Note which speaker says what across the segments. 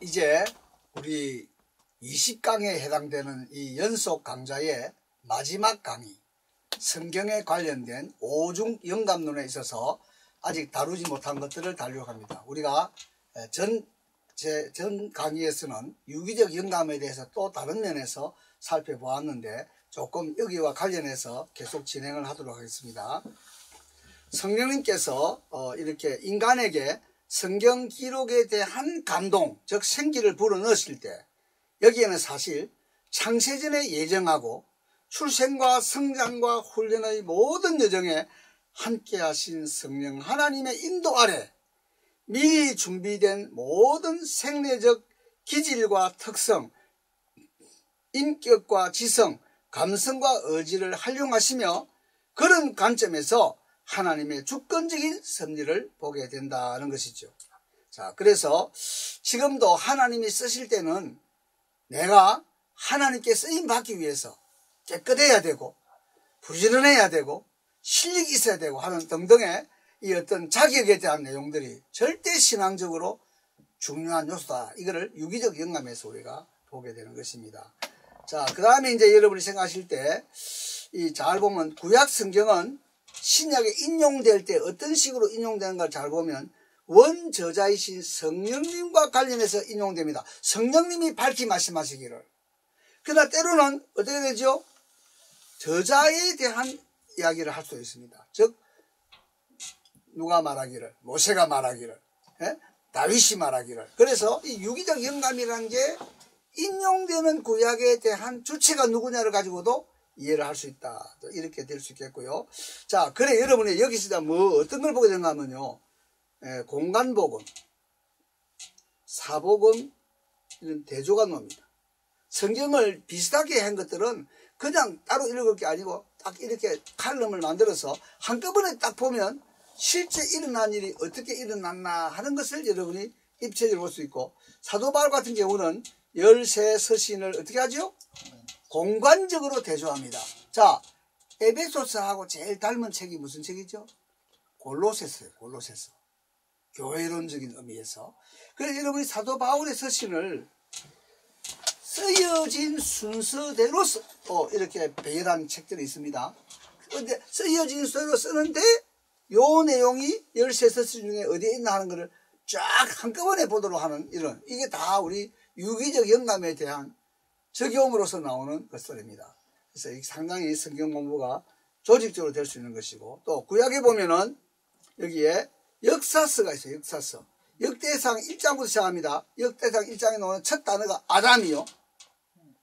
Speaker 1: 이제 우리 20강에 해당되는 이 연속 강좌의 마지막 강의, 성경에 관련된 오중 영감론에 있어서 아직 다루지 못한 것들을 다루려고 합니다. 우리가 전 강의에서는 유기적 영감에 대해서 또 다른 면에서 살펴보았는데 조금 여기와 관련해서 계속 진행을 하도록 하겠습니다. 성령님께서 이렇게 인간에게 성경 기록에 대한 감동, 즉 생기를 불어넣으실 때 여기에는 사실 창세전에 예정하고 출생과 성장과 훈련의 모든 여정에 함께 하신 성령 하나님의 인도 아래 미리 준비된 모든 생리적 기질과 특성, 인격과 지성, 감성과 의지를 활용하시며 그런 관점에서 하나님의 주권적인 섭리를 보게 된다는 것이죠. 자, 그래서 지금도 하나님이 쓰실 때는 내가 하나님께 쓰임 받기 위해서 깨끗해야 되고 부지런해야 되고 실력이 있어야 되고 하는 등등의 이 어떤 자격에 대한 내용들이 절대 신앙적으로 중요한 요소다. 이거를 유기적 영감에서 우리가 보게 되는 것입니다. 자, 그 다음에 이제 여러분이 생각하실 때 이 잘 보면 구약 성경은 신약에 인용될 때 어떤 식으로 인용되는가 잘 보면 원저자이신 성령님과 관련해서 인용됩니다. 성령님이 밝히 말씀하시기를. 그러나 때로는 어떻게 되죠? 저자에 대한 이야기를 할 수 있습니다. 즉 누가 말하기를, 모세가 말하기를, 다윗이 말하기를. 그래서 이 유기적 영감이라는 게 인용되는 구약에 대한 주체가 누구냐를 가지고도 이해를 할 수 있다. 이렇게 될 수 있겠고요. 자, 그래 여러분이 여기서 뭐 어떤 걸 보게 되는가 하면요. 공간복음, 사복음, 이런 대조관노입니다. 성경을 비슷하게 한 것들은 그냥 따로 읽을 게 아니고 딱 이렇게 칼럼을 만들어서 한꺼번에 딱 보면 실제 일어난 일이 어떻게 일어났나 하는 것을 여러분이 입체적으로 볼 수 있고, 사도 바울 같은 경우는 13서신을 어떻게 하죠? 공간적으로 대조합니다. 자, 에베소서하고 제일 닮은 책이 무슨 책이죠? 골로새서예요. 골로새서. 교회론적인 의미에서. 그래서 여러분이 사도 바울의 서신을 쓰여진 순서대로 이렇게 배열한 책들이 있습니다. 그런데 쓰여진 순서대로 쓰는데 요 내용이 13서신 중에 어디에 있나 하는 것을 쫙 한꺼번에 보도록 하는 이런, 이게 다 우리 유기적 영감에 대한 적용으로서 나오는 것들입니다. 그래서 상당히 성경 공부가 조직적으로 될 수 있는 것이고, 또 구약에 보면은 여기에 역사서가 있어요. 역사서. 역대상 1장부터 시작합니다. 역대상 1장에 나오는 첫 단어가 아담이요.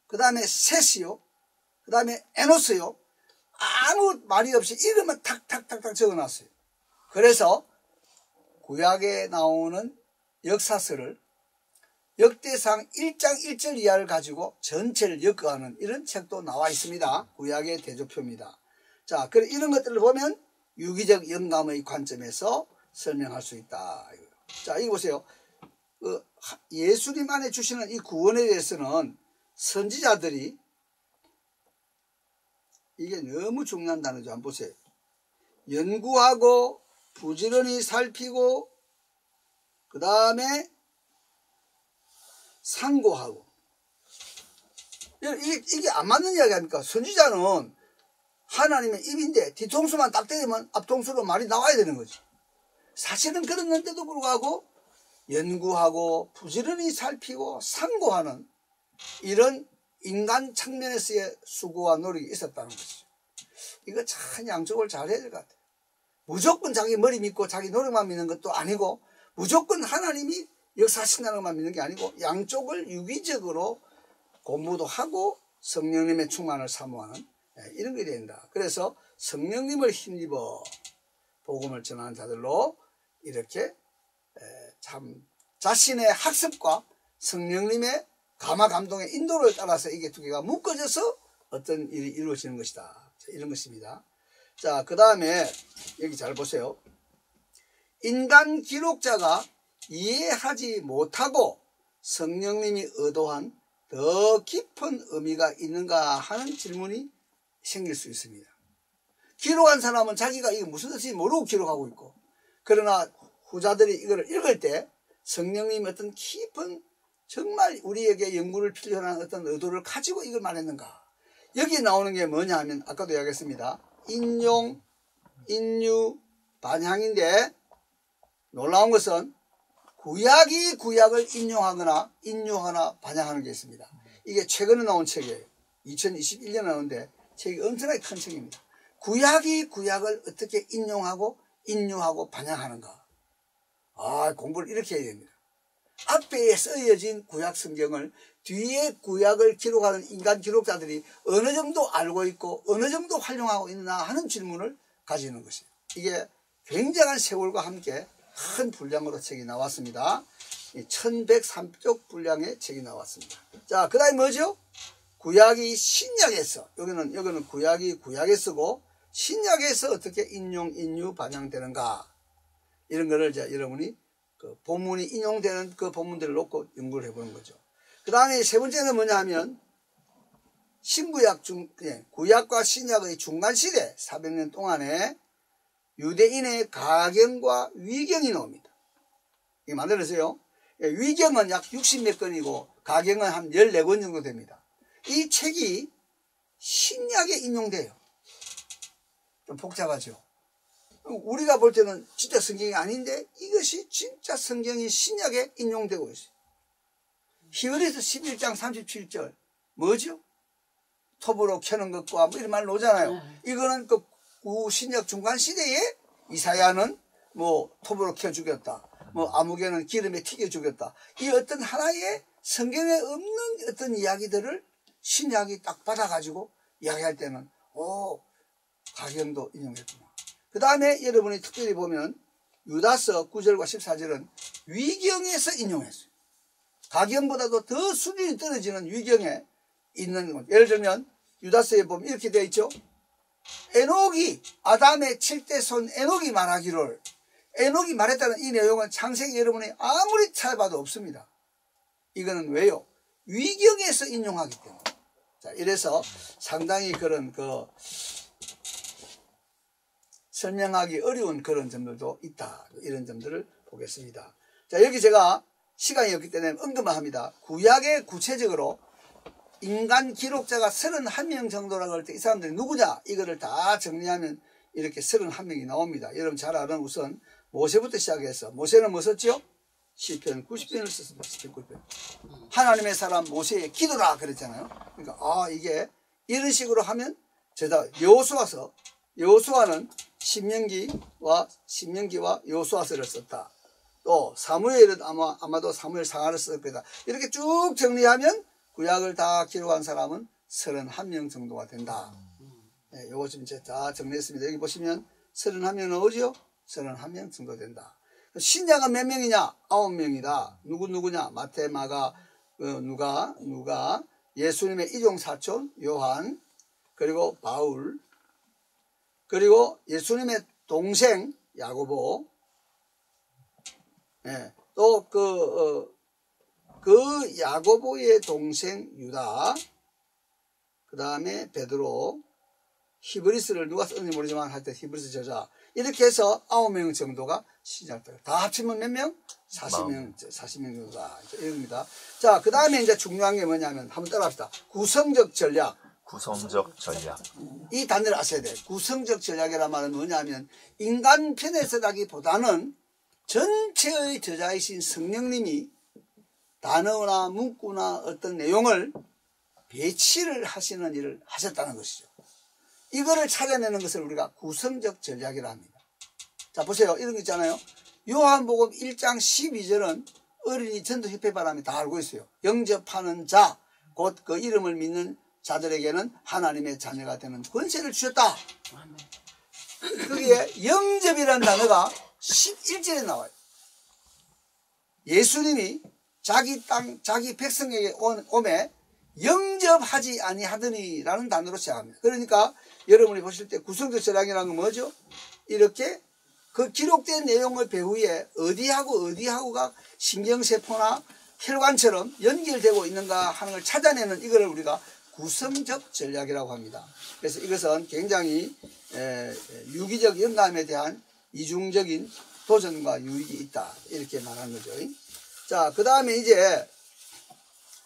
Speaker 1: 그 다음에 셋이요. 그 다음에 에노스요. 아무 말이 없이 이름만 탁탁탁탁 적어놨어요. 그래서 구약에 나오는 역사서를 역대상 1장 1절 이하를 가지고 전체를 엮어가는 이런 책도 나와 있습니다. 구약의 대조표입니다. 자, 그래 이런 것들을 보면 유기적 영감의 관점에서 설명할 수 있다. 자, 이거 보세요. 예수님 안에 주시는 이 구원에 대해서는 선지자들이, 이게 너무 중요한 단어죠. 한번 보세요. 연구하고 부지런히 살피고 그 다음에 상고하고. 이게 안 맞는 이야기 아닙니까? 선지자는 하나님의 입인데 뒤통수만 딱 때리면 앞통수로 말이 나와야 되는 거지. 사실은 그랬는데도 불구하고 연구하고 부지런히 살피고 상고하는 이런 인간 측면에서의 수고와 노력이 있었다는 것이죠. 이거 참 양쪽을 잘 해야 될 것 같아요. 무조건 자기 머리 믿고 자기 노력만 믿는 것도 아니고, 무조건 하나님이 역사하신다는 것만 믿는 게 아니고, 양쪽을 유기적으로 공부도 하고 성령님의 충만을 사모하는 이런 게 된다. 그래서 성령님을 힘입어 복음을 전하는 자들로 이렇게 참 자신의 학습과 성령님의 감화 감동의 인도를 따라서 이게 두 개가 묶어져서 어떤 일이 이루어지는 것이다. 이런 것입니다. 자, 그 다음에 여기 잘 보세요. 인간 기록자가 이해하지 못하고 성령님이 의도한 더 깊은 의미가 있는가 하는 질문이 생길 수 있습니다. 기록한 사람은 자기가 이게 무슨 뜻인지 모르고 기록하고 있고, 그러나 후자들이 이걸 읽을 때 성령님의 어떤 깊은 정말 우리에게 연구를 필요로 하는 어떤 의도를 가지고 이걸 말했는가? 여기 나오는 게 뭐냐 하면 아까도 이야기했습니다. 인용, 인유, 반향인데 놀라운 것은 구약이 구약을 인용하거나 인유하거나 반향하는 게 있습니다. 이게 최근에 나온 책이에요. 2021년에 나오는데 책이 엄청나게 큰 책입니다. 구약이 구약을 어떻게 인용하고 인유하고 반향하는가. 아, 공부를 이렇게 해야 됩니다. 앞에 쓰여진 구약 성경을 뒤에 구약을 기록하는 인간 기록자들이 어느 정도 알고 있고 어느 정도 활용하고 있나 하는 질문을 가지는 것이에요. 이게 굉장한 세월과 함께 큰 분량으로 책이 나왔습니다. 1103쪽 분량의 책이 나왔습니다. 자, 그 다음에 뭐죠? 구약이 신약에서, 여기는 구약이 구약에 쓰고 신약에서 어떻게 인용, 인유, 반영되는가. 이런 거를 이제 여러분이 그 본문이 인용되는 그 본문들을 놓고 연구를 해보는 거죠. 그 다음에 세 번째는 뭐냐 하면 신구약 구약과 신약의 중간시대 400년 동안에 유대인의 가경과 위경이 나옵니다. 이게 만들어서요. 위경은 약 60몇 건이고 가경은 한 14권 정도 됩니다. 이 책이 신약에 인용돼요. 좀 복잡하죠. 우리가 볼 때는 진짜 성경이 아닌데 이것이 진짜 성경이 신약에 인용되고 있어요. 히브리서 11장 37절 뭐죠? 톱으로 켜는 것과 뭐 이런 말 나오잖아요. 이거는 그 신약 중간 시대에 이사야는 뭐 톱으로 켜 죽였다. 뭐 아무개는 기름에 튀겨 죽였다. 이 어떤 하나의 성경에 없는 어떤 이야기들을 신약이 딱 받아가지고 이야기할 때는 가경도 인용했구나. 그 다음에 여러분이 특별히 보면 유다서 9절과 14절은 위경에서 인용했어요. 가경보다도 더 수준이 떨어지는 위경에 있는 것. 예를 들면 유다서에 보면 이렇게 되어 있죠. 에녹이 아담의 7대 손 에녹이 말하기를, 에녹이 말했다는 이 내용은 창세기 여러분이 아무리 찾아봐도 없습니다. 이거는 왜요? 위경에서 인용하기 때문에. 자, 이래서 상당히 그런 설명하기 어려운 그런 점들도 있다. 이런 점들을 보겠습니다. 자, 여기 제가 시간이 없기 때문에 언급만 합니다. 구약에 구체적으로 인간 기록자가 31명 정도라고 할 때 이 사람들이 누구냐? 이거를 다 정리하면 이렇게 31명이 나옵니다. 여러분 잘 아는 우선 모세부터 시작해서 모세는 뭐 썼죠? 시편 90편을 썼습니다. 시편 90편. 하나님의 사람 모세의 기도라 그랬잖아요. 그러니까 이게 이런 식으로 하면 여호수아는 신명기와 여호수아서를 썼다. 또 사무엘은 아마도 사무엘 상하를 썼을 거다. 이렇게 쭉 정리하면 구약을 다 기록한 사람은 31명 정도가 된다. 네, 요거 좀 이제 다 정리했습니다. 여기 보시면 31명 나오죠? 31명 정도 된다. 신약은 몇 명이냐? 9명이다. 누구냐? 마태, 마가, 누가, 예수님의 이종 사촌 요한, 그리고 바울, 그리고 예수님의 동생 야고보, 네, 또 그 야고보의 동생 유다, 그 다음에 베드로, 히브리스를 누가 썼는지 모르지만 하여튼 히브리스 저자, 이렇게 해서 9명 정도가 신약들. 다 합치면 몇 명? 40명 정도다. 이겁니다. 자, 그 다음에 이제 중요한 게 뭐냐면, 한번 따라합시다. 구성적 전략.
Speaker 2: 구성적 전략.
Speaker 1: 이 단어를 아셔야 돼요. 구성적 전략이란 말은 뭐냐면, 인간 편에서라기보다는 전체의 저자이신 성령님이 단어나 문구나 어떤 내용을 배치를 하시는 일을 하셨다는 것이죠. 이거를 찾아내는 것을 우리가 구성적 전략이라 합니다. 자, 보세요. 이런 거 있잖아요. 요한복음 1장 12절은 어린이 전도협회 바람에 다 알고 있어요. 영접하는 자, 곧 그 이름을 믿는 자들에게는 하나님의 자녀가 되는 권세를 주셨다. 거기에 영접이라는 단어가 11절에 나와요. 예수님이 자기 땅, 자기 백성에게 오매 영접하지 아니하더니 라는 단어로 시작합니다. 그러니까 여러분이 보실 때 구성적 전략이라는 건 뭐죠? 이렇게 그 기록된 내용을 배후에 어디하고가 신경세포나 혈관처럼 연결되고 있는가 하는 걸 찾아내는 이거를 우리가 구성적 전략이라고 합니다. 그래서 이것은 굉장히 유기적 영감에 대한 이중적인 도전과 유익이 있다. 이렇게 말하는 거죠. 자, 그 다음에 이제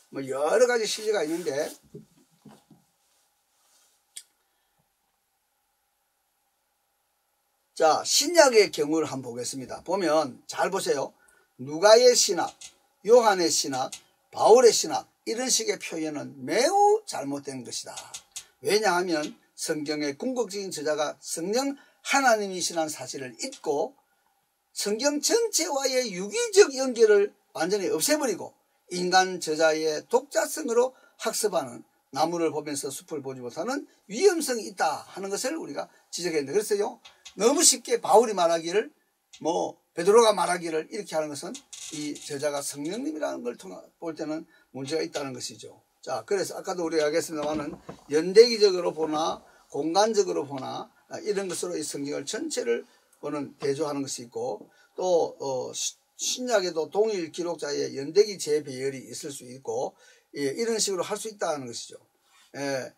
Speaker 1: 뭐 여러 가지 실리가 있는데, 자, 신약의 경우를 한번 보겠습니다. 보면 잘 보세요. 누가의 신학, 요한의 신학, 바울의 신학, 이런 식의 표현은 매우 잘못된 것이다. 왜냐하면 성경의 궁극적인 저자가 성령 하나님이시라는 사실을 잊고 성경 전체와의 유기적 연결을 완전히 없애버리고 인간 저자의 독자성으로 학습하는, 나무를 보면서 숲을 보지 못하는 위험성이 있다 하는 것을 우리가 지적했는데, 그래서요, 너무 쉽게 바울이 말하기를, 베드로가 말하기를 이렇게 하는 것은 이 저자가 성령님이라는 걸 볼 때는 문제가 있다는 것이죠. 자, 그래서 아까도 우리가 얘기했습니다만은 연대기적으로 보나 공간적으로 보나 이런 것으로 이 성경을 전체를 보는 대조하는 것이 있고, 또 신약에도 동일 기록자의 연대기 재배열이 있을 수 있고, 이런 식으로 할 수 있다는 것이죠.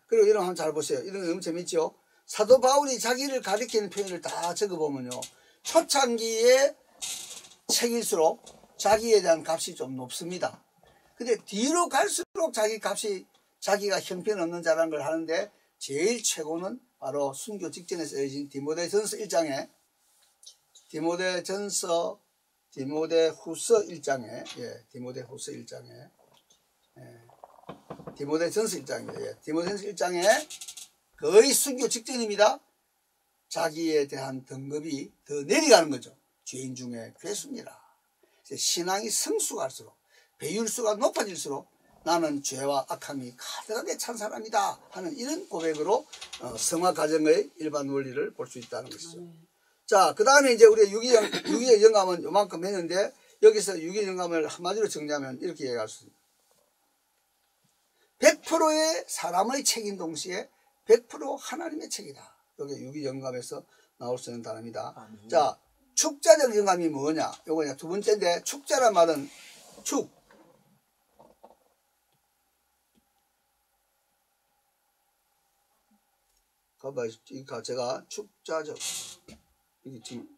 Speaker 1: 그리고 이런 거 한번 잘 보세요. 이런 거 너무 재밌죠. 사도 바울이 자기를 가리키는 표현을 다 적어보면요, 초창기의 책일수록 자기에 대한 값이 좀 높습니다. 근데 뒤로 갈수록 자기가 형편없는 자라는 걸 하는데, 제일 최고는 바로 순교 직전에 쓰여진 디모데후서 1장에 디모데후서 1장에 디모데후서 1장에 거의 순교 직전입니다. 자기에 대한 등급이 더 내려가는 거죠. 죄인 중에 괴수입니다. 신앙이 성숙할수록, 배율수가 높아질수록 나는 죄와 악함이 가득하게 찬 사람이다 하는 이런 고백으로 성화 과정의 일반 원리를 볼 수 있다는 것이죠. 자, 그 다음에 이제 우리 유기적 영감은 요만큼 했는데, 여기서 유기적 영감을 한마디로 정리하면 이렇게 얘기할 수 있습니다. 100%의 사람의 책인 동시에 100% 하나님의 책이다. 이게 유기적 영감에서 나올 수 있는 단어입니다. 자, 축자적 영감이 뭐냐? 요거 두 번째인데, 축자란 말은 제가 축자적, 이게 지금,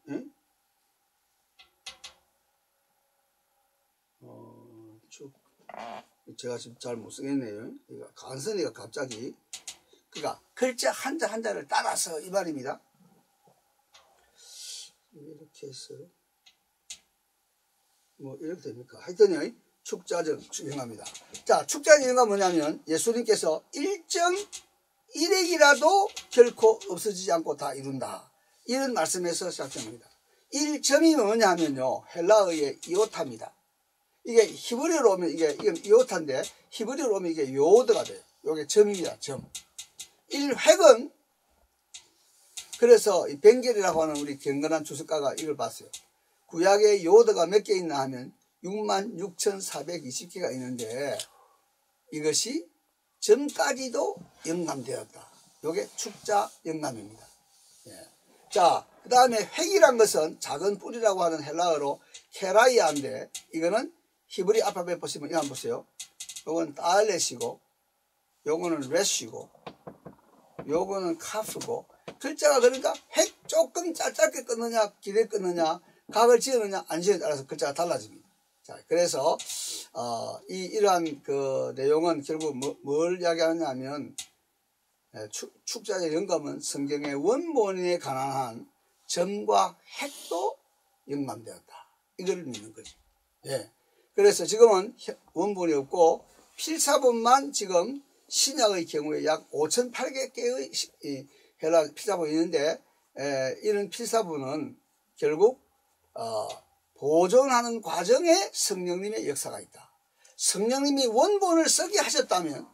Speaker 1: 제가 지금 잘 못 쓰겠네요. 간선이가 갑자기, 그러니까 글자 한자 한자를 따라서 이 말입니다. 이렇게 해서 이렇게 됩니까? 하여튼요, 축자적 영감입니다. 자, 축자적 영감은 뭐냐면 예수님께서 일정 일액이라도 결코 없어지지 않고 다 이룬다, 이런 말씀에서 시작됩니다. 1점이 뭐냐 하면요, 헬라어의 이오타입니다. 이게 히브리어로 오면 이건 이오타인데, 히브리어로 오면 이게 요드가 돼요. 이게 점입니다. 점. 1획은, 그래서 이 벵겔이라고 하는 우리 경건한 주석가가 이걸 봤어요. 구약에 요드가 몇 개 있나 하면 66,420개가 있는데, 이것이 점까지도 영감되었다. 이게 축자 영감입니다. 자, 그 다음에 획이란 것은 작은 뿌리라고 하는 헬라어로 케라이아인데, 이거는 히브리 알파벳 보시면 이거 한번 보세요. 요건 달렛이고, 요거는 레시고, 요거는 카프고, 글자가 그러니까 획 조금 짧게 끊느냐 길게 끊느냐, 각을 지으느냐 안 지으느냐에 따라서 글자가 달라집니다. 자, 그래서 이러한 그 내용은 결국 뭘 이야기하느냐 하면, 축자적 영감은 성경의 원본에 관한 점과 획도 영감되었다, 이걸 믿는 거죠. 그래서 지금은 원본이 없고 필사본만 지금 신약의 경우에 약 5,800개의 헬라 필사본이 있는데, 이런 필사본은 결국 보존하는 과정에 성령님의 역사가 있다. 성령님이 원본을 쓰게 하셨다면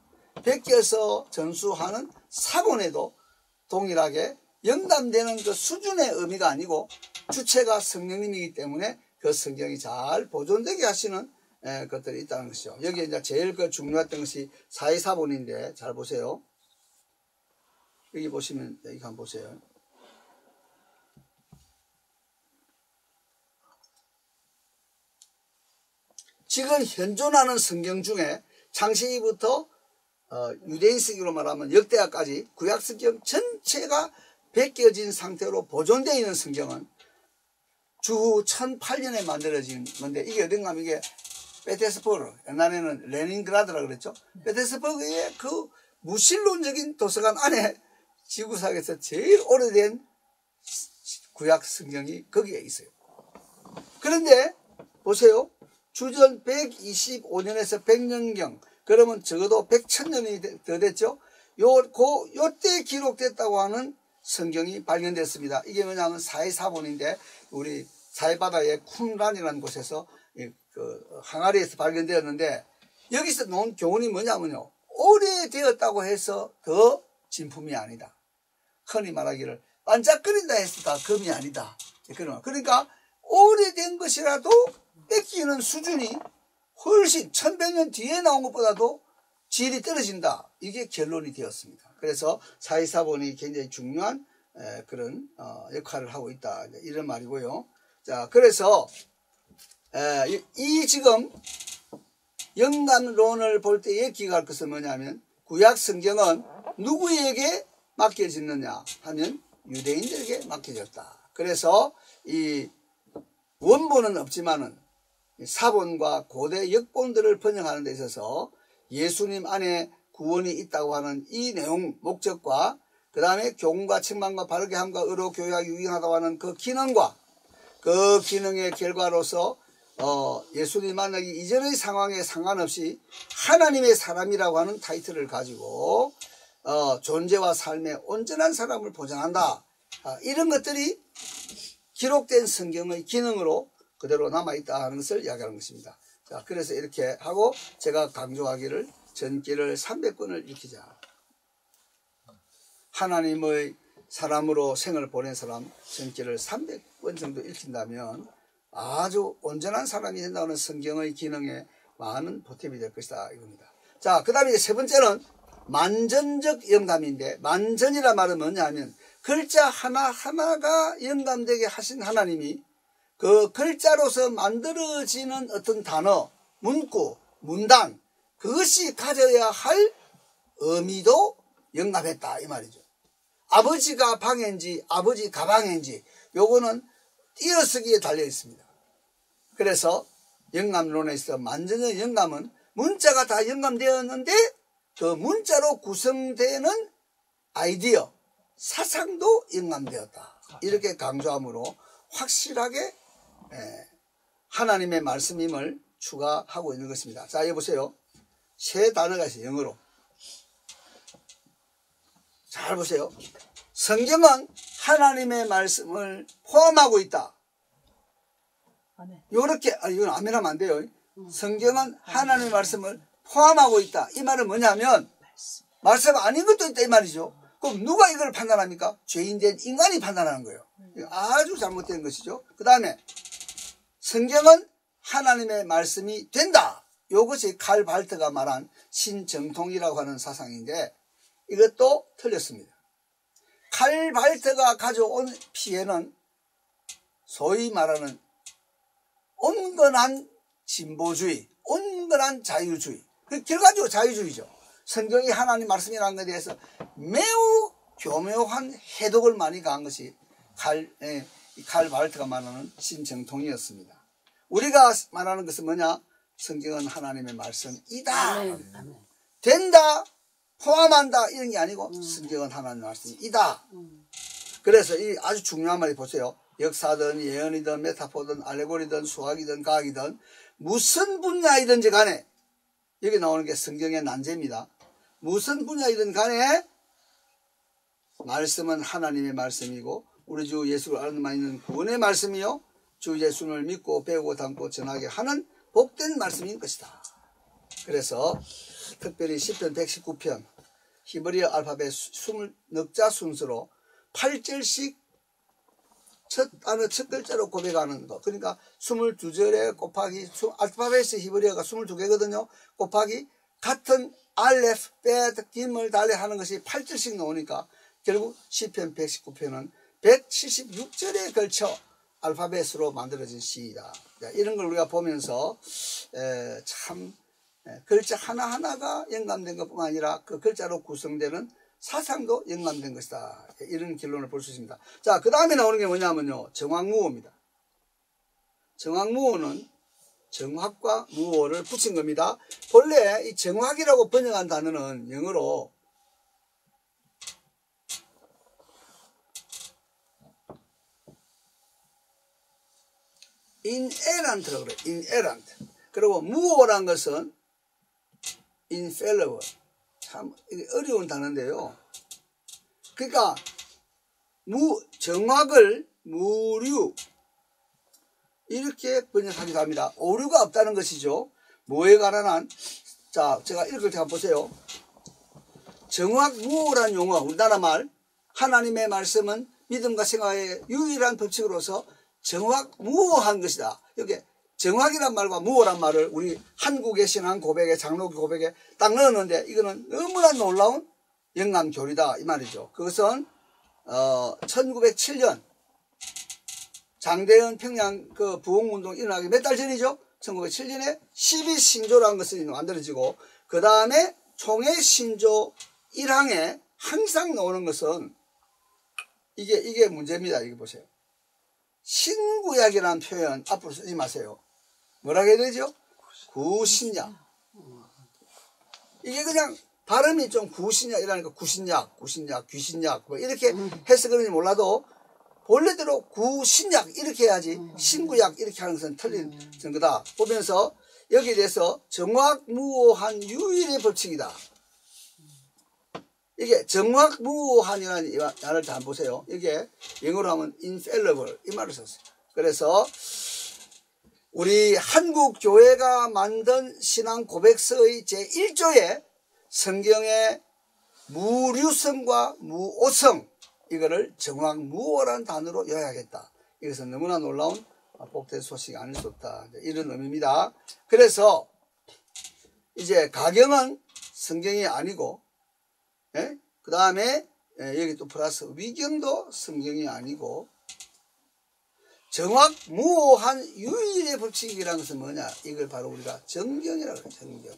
Speaker 1: 베껴서 전수하는 사본에도 동일하게 영감되는 그 수준의 의미가 아니고, 주체가 성령님이기 때문에 그 성경이 잘 보존되게 하시는 것들이 있다는 것이죠. 여기에 이제 제일 중요했던 것이 사회사본인데, 잘 보세요. 여기 보시면, 여기 한번 보세요. 지금 현존하는 성경 중에 창세기부터 유대인식으로 말하면 역대하까지 구약 성경 전체가 베껴진 상태로 보존되어 있는 성경은 주후 1008년에 만들어진 건데, 이게 어딘가 하면 이게 페테스부르, 옛날에는 레닌그라드라 그랬죠. 페테스부르의 그 무신론적인 도서관 안에 지구상에서 제일 오래된 구약 성경이 거기에 있어요. 그런데 보세요. 주전 125년에서 100년경, 그러면 적어도 100,000년이 더 됐죠. 요때 기록됐다고 하는 성경이 발견됐습니다. 이게 뭐냐면 사해사본인데, 우리 사해바다의 쿰란이라는 곳에서 항아리에서 발견되었는데, 여기서 나온 교훈이 뭐냐면요, 오래되었다고 해서 더 진품이 아니다. 흔히 말하기를 반짝거린다 해서 다 금이 아니다. 그러니까 오래된 것이라도 뺏기는 수준이 훨씬 1100년 뒤에 나온 것보다도 질이 떨어진다. 이게 결론이 되었습니다. 그래서 사해사본이 굉장히 중요한 그런 역할을 하고 있다. 이런 말이고요. 자, 그래서 이 지금 영감론을 볼 때에 기억할 것은 뭐냐면, 구약 성경은 누구에게 맡겨졌느냐 하면 유대인들에게 맡겨졌다. 그래서 이 원본은 없지만은 사본과 고대 역본들을 번역하는 데 있어서 예수님 안에 구원이 있다고 하는 이 내용, 목적과 그 다음에 교훈과 책망과 바르게 함과 의로 교육하기 유익하다고 하는 그 기능과 그 기능의 결과로서 예수님 만나기 이전의 상황에 상관없이 하나님의 사람이라고 하는 타이틀을 가지고 존재와 삶의 온전한 사람을 보장한다. 이런 것들이 기록된 성경의 기능으로 그대로 남아있다 하는 것을 이야기하는 것입니다. 자, 그래서 이렇게 하고 제가 강조하기를 전기를 300번을 읽히자. 하나님의 사람으로 생을 보낸 사람 전기를 300번 정도 읽힌다면 아주 온전한 사람이 된다는 성경의 기능에 많은 보탬이 될 것이다 이겁니다. 자, 그 다음에 세 번째는 만전적 영감인데, 만전이란 말은 뭐냐 하면 글자 하나하나가 영감되게 하신 하나님이 그 글자로서 만들어지는 어떤 단어, 문구, 문단, 그것이 가져야 할 의미도 영감했다 이 말이죠. 아버지가 방인지 아버지 가방인지 요거는 띄어쓰기에 달려 있습니다. 그래서 영감론에 있어 만전의 영감은 문자가 다 영감되었는데 그 문자로 구성되는 아이디어, 사상도 영감되었다. 이렇게 강조함으로 확실하게 하나님의 말씀임을 추가하고 있는 것입니다. 자, 여기 보세요. 세 단어가 있어요. 영어로. 잘 보세요. 성경은 하나님의 말씀을 포함하고 있다. 요렇게, 이건 아멘 하면 안 돼요. 성경은 하나님의 말씀을 포함하고 있다. 이 말은 뭐냐면 말씀 아닌 것도 있다 이 말이죠. 그럼 누가 이걸 판단합니까? 죄인된 인간이 판단하는 거예요. 아주 잘못된 것이죠. 그 다음에 성경은 하나님의 말씀이 된다. 이것이 칼 발트가 말한 신정통이라고 하는 사상인데 이것도 틀렸습니다. 칼 발트가 가져온 피해는 소위 말하는 온건한 진보주의, 온건한 자유주의, 결과적으로 자유주의죠. 성경이 하나님 말씀이라는 것에 대해서 매우 교묘한 해독을 많이 가한 것이 칼 발트가 말하는 신정통이었습니다. 우리가 말하는 것은 뭐냐? 성경은 하나님의 말씀이다. 된다, 포함한다 이런 게 아니고 성경은 하나님의 말씀이다. 그래서 이 아주 중요한 말이 보세요. 역사든 예언이든 메타포든 알레고리든 수학이든 과학이든 무슨 분야이든지 간에 여기 나오는 게 성경의 난제입니다. 무슨 분야이든 간에 말씀은 하나님의 말씀이고 우리 주 예수를 아는 바 있는 구원의 말씀이요 주 예수를 믿고 배우고 담고 전하게 하는 복된 말씀인 것이다. 그래서 특별히 시편 119편 히브리어 알파벳 20넉자 순서로 8절씩 첫 단어 첫 글자로 고백하는 거. 그러니까 22절에 곱하기 알파벳의 히브리어가 22개거든요. 곱하기 같은 알레프, 베트, 김을 달래 하는 것이 8절씩 나오니까 결국 시편 119편은 176절에 걸쳐 알파벳으로 만들어진 시이다. 이런 걸 우리가 보면서 참 글자 하나하나가 영감된 것뿐만 아니라 그 글자로 구성되는 사상도 영감된 것이다. 이런 결론을 볼 수 있습니다. 자, 그 다음에 나오는 게 뭐냐면요. 정황무호입니다. 정황무호는 정확과 무오를 붙인 겁니다. 본래 이 정확이라고 번역한 단어는 영어로 inerrant라고 그래요. inerrant. 그리고 무오란 것은 infallible. 참 어려운 단어인데요. 그러니까 정확을 무류 이렇게 번역하기도 합니다. 오류가 없다는 것이죠. 뭐에 관한 한, 자, 제가 읽을 때 한번 보세요. 정확무오란 용어, 우리나라 말, 하나님의 말씀은 믿음과 생활의 유일한 법칙으로서 정확무오한 것이다. 여기 정확이란 말과 무오란 말을 우리 한국의 신앙 고백에, 장로교 고백에 딱 넣었는데, 이거는 너무나 놀라운 영감교리다 이 말이죠. 그것은 1907년 장대현 평양 그 부흥운동 일어나기 몇 달 전이죠. 1907년에 12신조라는 것이 만들어지고, 그 다음에 총회신조 1항에 항상 나오는 것은 이게 문제입니다. 이거 보세요. 신구약이라는 표현 앞으로 쓰지 마세요. 뭐라고 해야 되죠? 구신약. 이게 그냥 발음이 좀 구신약이라니까 구신약, 귀신약 뭐 이렇게 해서 그런지 몰라도 본래대로 구신약 이렇게 해야지 신구약 이렇게 하는 것은 틀린 거다. 보면서 여기에 대해서 정확무오한 유일의 법칙이다. 이게 정확무오한이라는 말을 잘 보세요. 이게 영어로 하면 infallible 이 말을 썼어요. 그래서 우리 한국 교회가 만든 신앙 고백서의 제1조에 성경의 무류성과 무오성 이거를 정확무오라는 단어로 요약했다. 이것은 너무나 놀라운 복된 소식이 아닐 수 없다. 이런 의미입니다. 그래서 이제 가경은 성경이 아니고, 예? 그 다음에 여기 또 플러스 위경도 성경이 아니고, 정확무오한 유일의 법칙이라는 것은 뭐냐? 이걸 바로 우리가 정경이라고 해요. 정경.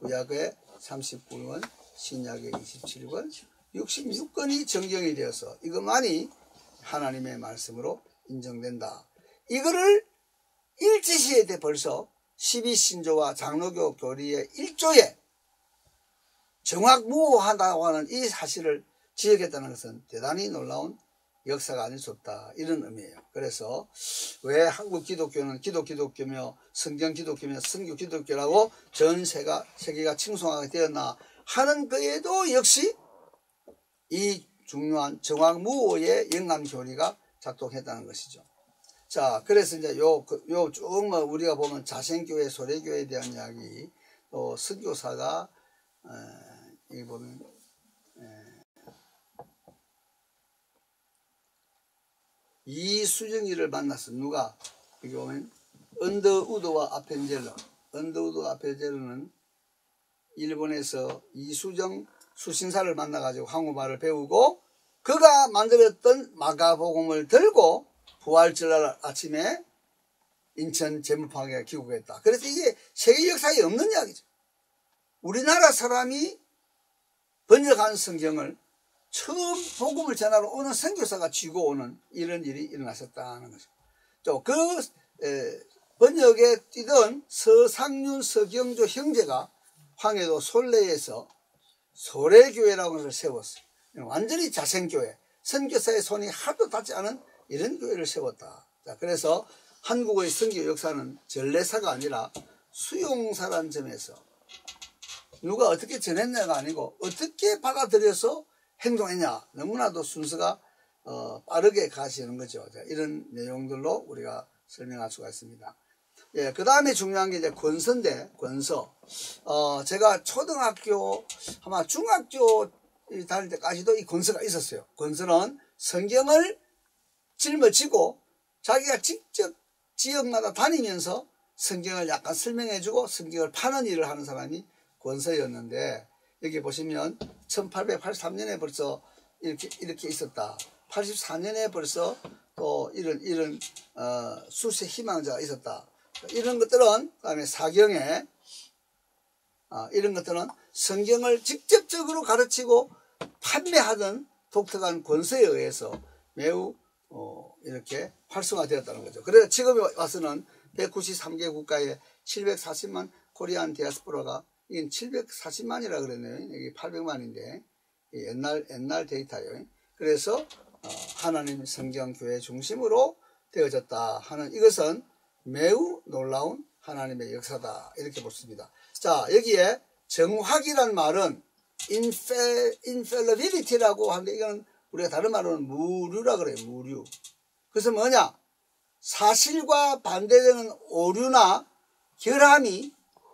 Speaker 1: 구약의 39권, 신약의 27권, 66권이 정경이 되어서 이것만이 하나님의 말씀으로 인정된다. 이거를 일제시에 때 벌써 12신조와 장로교 교리의 1조에 정확무오하다고 하는 이 사실을 지적했다는 것은 대단히 놀라운 역사가 아닐 수 없다. 이런 의미예요. 그래서 왜 한국 기독교는 기독교며 성경 기독교며 성교 기독교라고 전 세계가 칭송하게 되었나 하는 그에도 역시 이 중요한 정확무오의 영감교리가 작동했다는 것이죠. 자, 그래서 이제 쭉 우리가 보면 자생교회, 소래교회에 대한 이야기, 또 선교사가 여기 보면 이수정이를 만났어. 누가? 여기 보면 언더우드와 아펜젤러. 언더우드와 아펜젤러는 일본에서 이수정 수신사를 만나가지고 한국말을 배우고, 그가 만들었던 마가복음을 들고 부활절 아침에 인천 제물방에 귀국했다. 그래서 이게 세계 역사에 없는 이야기죠. 우리나라 사람이 번역한 성경을 처음 복음을 전하러 오는 선교사가 쥐고 오는 이런 일이 일어났었다는 거죠. 또 그 번역에 뛰던 서상륜 서경조 형제가 황해도 솔레에서 소래교회라고 하는 것을 세웠어요. 완전히 자생교회, 선교사의 손이 하도 닿지 않은 이런 교회를 세웠다. 자, 그래서 한국의 선교 역사는 전례사가 아니라 수용사라는 점에서 누가 어떻게 전했냐가 아니고 어떻게 받아들여서 행동했냐, 너무나도 순서가 빠르게 가시는 거죠. 자, 이런 내용들로 우리가 설명할 수가 있습니다. 예, 그 다음에 중요한 게 이제 권서인데, 권서. 제가 초등학교, 아마 중학교 다닐 때까지도 이 권서가 있었어요. 권서는 성경을 짊어지고 자기가 직접 지역마다 다니면서 성경을 약간 설명해주고 성경을 파는 일을 하는 사람이 권서였는데, 여기 보시면 1883년에 벌써 이렇게 있었다. 84년에 벌써 또 이런 수세 희망자가 있었다. 이런 것들은, 그 다음에 사경에 이런 것들은 성경을 직접적으로 가르치고 판매하던 독특한 권서에 의해서 매우 이렇게 활성화되었다는 거죠. 그래서 지금에 와서는 193개 국가에 740만 코리안 디아스포라가, 이건 740만이라 그랬네요. 여기 800만인데 옛날 데이터예요. 그래서 하나님 성경 교회 중심으로 되어졌다 하는, 이것은 매우 놀라운 하나님의 역사다 이렇게 보습니다. 자, 여기에 정확이란 말은 infallibility라고 하는데, 이건 우리가 다른 말로는 무류라 그래요. 무류. 그래서 뭐냐, 사실과 반대되는 오류나 결함이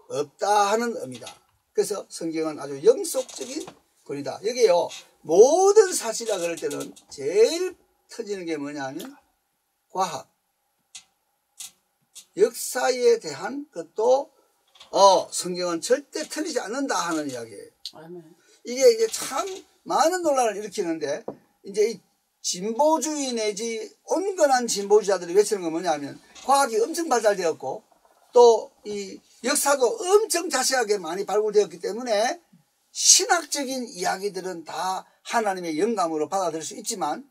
Speaker 1: 없다 하는 의미다. 그래서 성경은 아주 영속적인 글이다. 여기에요, 모든 사실이라 그럴 때는 제일 터지는 게 뭐냐면 과학, 역사에 대한 것도 성경은 절대 틀리지 않는다 하는 이야기예요. 이게 이제 참 많은 논란을 일으키는데, 이제 이 진보주의 내지 온건한 진보주의자들이 외치는 건 뭐냐면, 과학이 엄청 발달되었고 또 이 역사도 엄청 자세하게 많이 발굴되었기 때문에 신학적인 이야기들은 다 하나님의 영감으로 받아들일 수 있지만,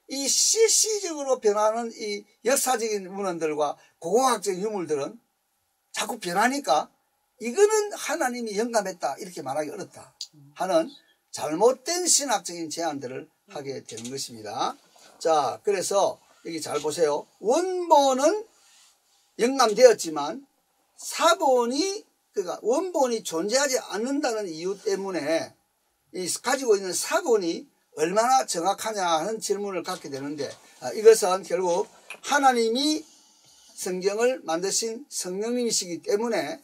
Speaker 1: 이 실시적으로 변하는 이 역사적인 문헌들과 고고학적인 유물들은 자꾸 변하니까 이거는 하나님이 영감했다 이렇게 말하기 어렵다 하는 잘못된 신학적인 제안들을 하게 되는 것입니다. 자, 그래서 여기 잘 보세요. 원본은 영감되었지만 사본이, 그러니까 원본이 존재하지 않는다는 이유 때문에 이 가지고 있는 사본이 얼마나 정확하냐 하는 질문을 갖게 되는데, 이것은 결국 하나님이 성경을 만드신 성령님이시기 때문에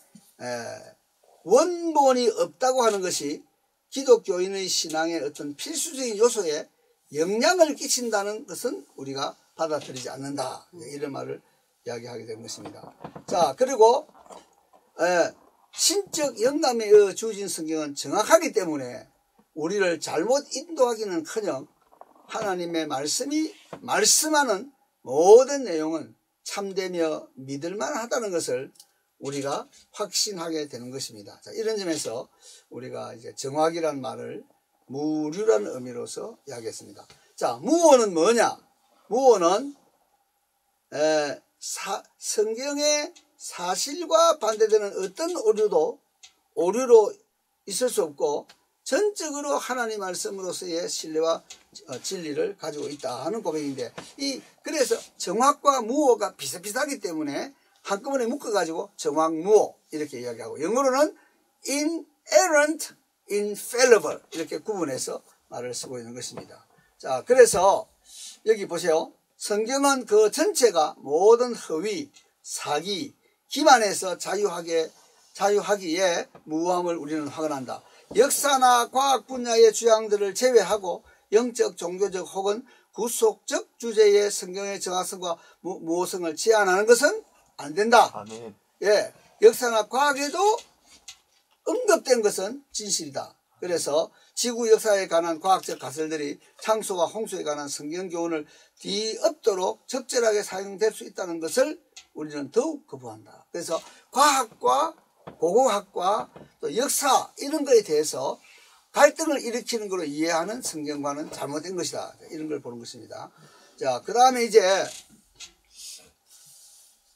Speaker 1: 원본이 없다고 하는 것이 기독교인의 신앙의 어떤 필수적인 요소에 영향을 끼친다는 것은 우리가 받아들이지 않는다, 이런 말을 이야기하게 된 것입니다. 자, 그리고 신적 영감에 주어진 성경은 정확하기 때문에 우리를 잘못 인도하기는커녕 하나님의 말씀이 말씀하는 모든 내용은 참되며 믿을만하다는 것을 우리가 확신하게 되는 것입니다. 자, 이런 점에서 우리가 이제 정확이란 말을 무류라는 의미로서 이야기했습니다. 자, 무오는 뭐냐? 무오는 성경의 사실과 반대되는 어떤 오류로 있을 수 없고 전적으로 하나님 말씀으로서의 신뢰와 진리를 가지고 있다 하는 고백인데, 그래서 정확과 무오가 비슷비슷하기 때문에 한꺼번에 묶어가지고 정확무오 이렇게 이야기하고, 영어로는 inerrant, infallible 이렇게 구분해서 말을 쓰고 있는 것입니다. 자, 그래서 여기 보세요. 성경은 그 전체가 모든 허위, 사기, 기만에서 자유하기에 무함을 우리는 확언한다. 역사나 과학 분야의 주장들을 제외하고 영적, 종교적 혹은 구속적 주제의 성경의 정확성과 무호성을 제한하는 것은 안 된다.
Speaker 2: 아멘.
Speaker 1: 예, 역사나 과학에도 언급된 것은 진실이다. 그래서 지구 역사에 관한 과학적 가설들이 창조와 홍수에 관한 성경 교훈을 뒤엎도록 적절하게 사용될 수 있다는 것을 우리는 더욱 거부한다. 그래서 과학과 고고학과 또 역사 이런 거에 대해서 갈등을 일으키는 걸로 이해하는 성경과는 잘못된 것이다. 이런 걸 보는 것입니다. 자, 그 다음에 이제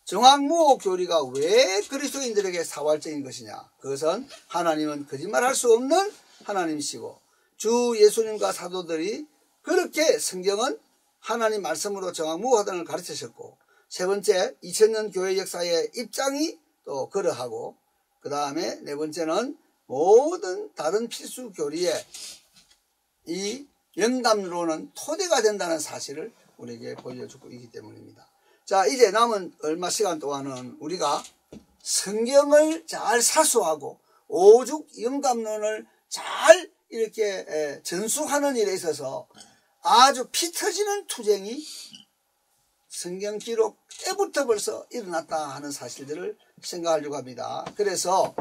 Speaker 1: 정확무호 교리가 왜 그리스도인들에게 사활적인 것이냐? 그것은 하나님은 거짓말할 수 없는 하나님이시고 주 예수님과 사도들이 그렇게 성경은 하나님 말씀으로 정확무호하다는 걸 가르치셨고, 세 번째 2000년 교회 역사의 입장이 또 그러하고, 그 다음에 네 번째는 모든 다른 필수 교리에 이 영감론은 토대가 된다는 사실을 우리에게 보여주고 있기 때문입니다. 자, 이제 남은 얼마 시간 동안은 우리가 성경을 잘 사수하고 오죽 영감론을 잘 이렇게 전수하는 일에 있어서 아주 피 터지는 투쟁이 성경 기록 때부터 벌써 일어났다 하는 사실들을 생각하려고 합니다. 그래서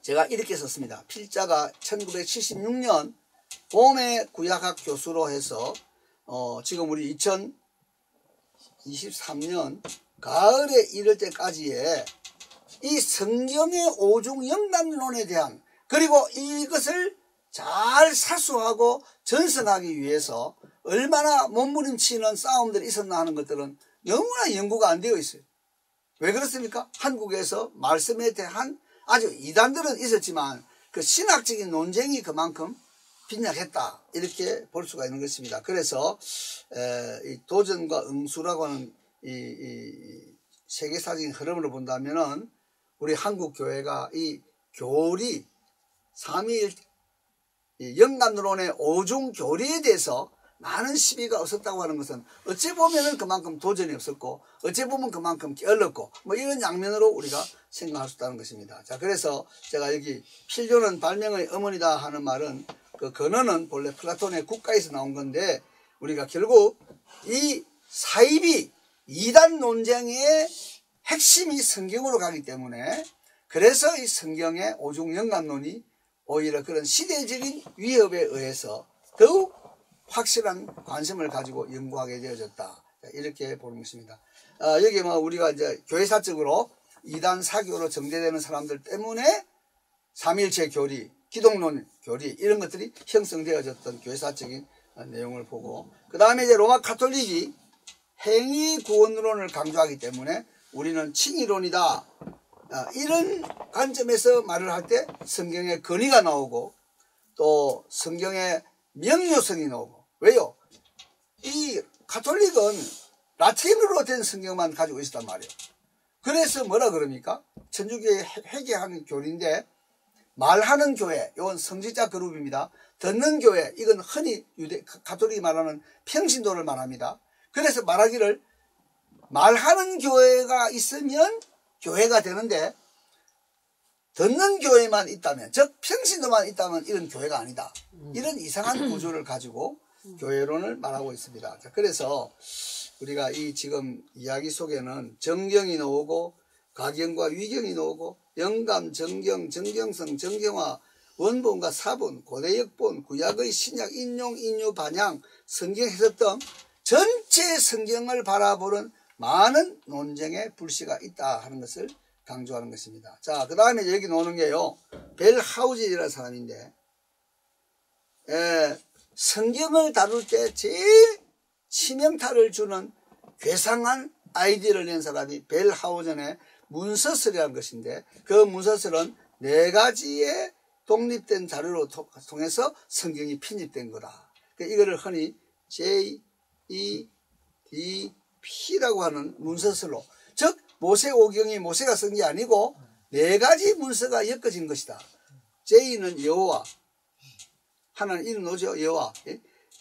Speaker 1: 제가 이렇게 썼습니다. 필자가 1976년 봄에 구약학 교수로 해서 지금 우리 2023년 가을에 이럴 때까지의 이 성경의 오중 영감론에 대한, 그리고 이것을 잘 사수하고 전승하기 위해서 얼마나 몸부림치는 싸움들이 있었나 하는 것들은 너무나 연구가 안 되어 있어요. 왜 그렇습니까? 한국에서 말씀에 대한 아주 이단들은 있었지만 그 신학적인 논쟁이 그만큼 빈약했다, 이렇게 볼 수가 있는 것입니다. 그래서 이 도전과 응수라고 하는 이 세계사적인 흐름으로 본다면은 우리 한국 교회가 이 교리 삼위일 영감론의 오중 교리에 대해서 많은 시비가 없었다고 하는 것은 어찌 보면은 그만큼 도전이 없었고 어찌 보면 그만큼 게을렀고 뭐 이런 양면으로 우리가 생각할 수 있다는 것입니다. 자, 그래서 제가 여기 필교는 발명의 어머니다 하는 말은 그 근원은 본래 플라톤의 국가에서 나온 건데 우리가 결국 이 사이비 이단 논쟁의 핵심이 성경으로 가기 때문에 그래서 이 성경의 오중 영감론이 오히려 그런 시대적인 위협에 의해서 더욱 확실한 관심을 가지고 연구하게 되어졌다, 이렇게 보는 것입니다. 여기 뭐 우리가 이제 교회사적으로 이단 사교로 정제되는 사람들 때문에 삼일체 교리, 기독론 교리 이런 것들이 형성되어졌던 교회사적인 내용을 보고, 그 다음에 이제 로마 카톨릭이 행위 구원론을 강조하기 때문에 우리는 칭의론이다, 이런 관점에서 말을 할 때 성경의 권위가 나오고 또 성경의 명료성이 나오고. 왜요? 이 가톨릭은 라틴어로 된 성경만 가지고 있었단 말이에요. 그래서 뭐라 그럽니까? 천주교의 회개하는 교리인데 말하는 교회, 이건 성직자 그룹입니다. 듣는 교회, 이건 흔히 가톨릭이 말하는 평신도를 말합니다. 그래서 말하기를 말하는 교회가 있으면 교회가 되는데 듣는 교회만 있다면, 즉 평신도만 있다면 이런 교회가 아니다, 이런 이상한 구조를 가지고 교회론을 말하고 있습니다. 자, 그래서 우리가 이 지금 이야기 속에는 정경이 나오고 가경과 위경이 나오고 영감, 정경, 정경성, 정경화, 원본과 사본, 고대 역본, 구약의 신약 인용, 인유, 반향, 성경 해석 등 전체 성경을 바라보는 많은 논쟁의 불씨가 있다 하는 것을 강조하는 것입니다. 자, 그 다음에 여기 나오는 게요, 벨하우젤이라는 사람인데, 성경을 다룰 때 제일 치명타를 주는 괴상한 아이디어를 낸 사람이 벨하우젤의 문서설이라는 것인데, 그 문서설은 4가지의 독립된 자료로 통해서 성경이 편집된 거다. 이거를 흔히 JEDP라고 하는 문서설로, 즉 모세오경이 모세가 쓴 게 아니고 4가지 문서가 엮어진 것이다. J는 여호와, 하나님 이름 오죠, 여호와.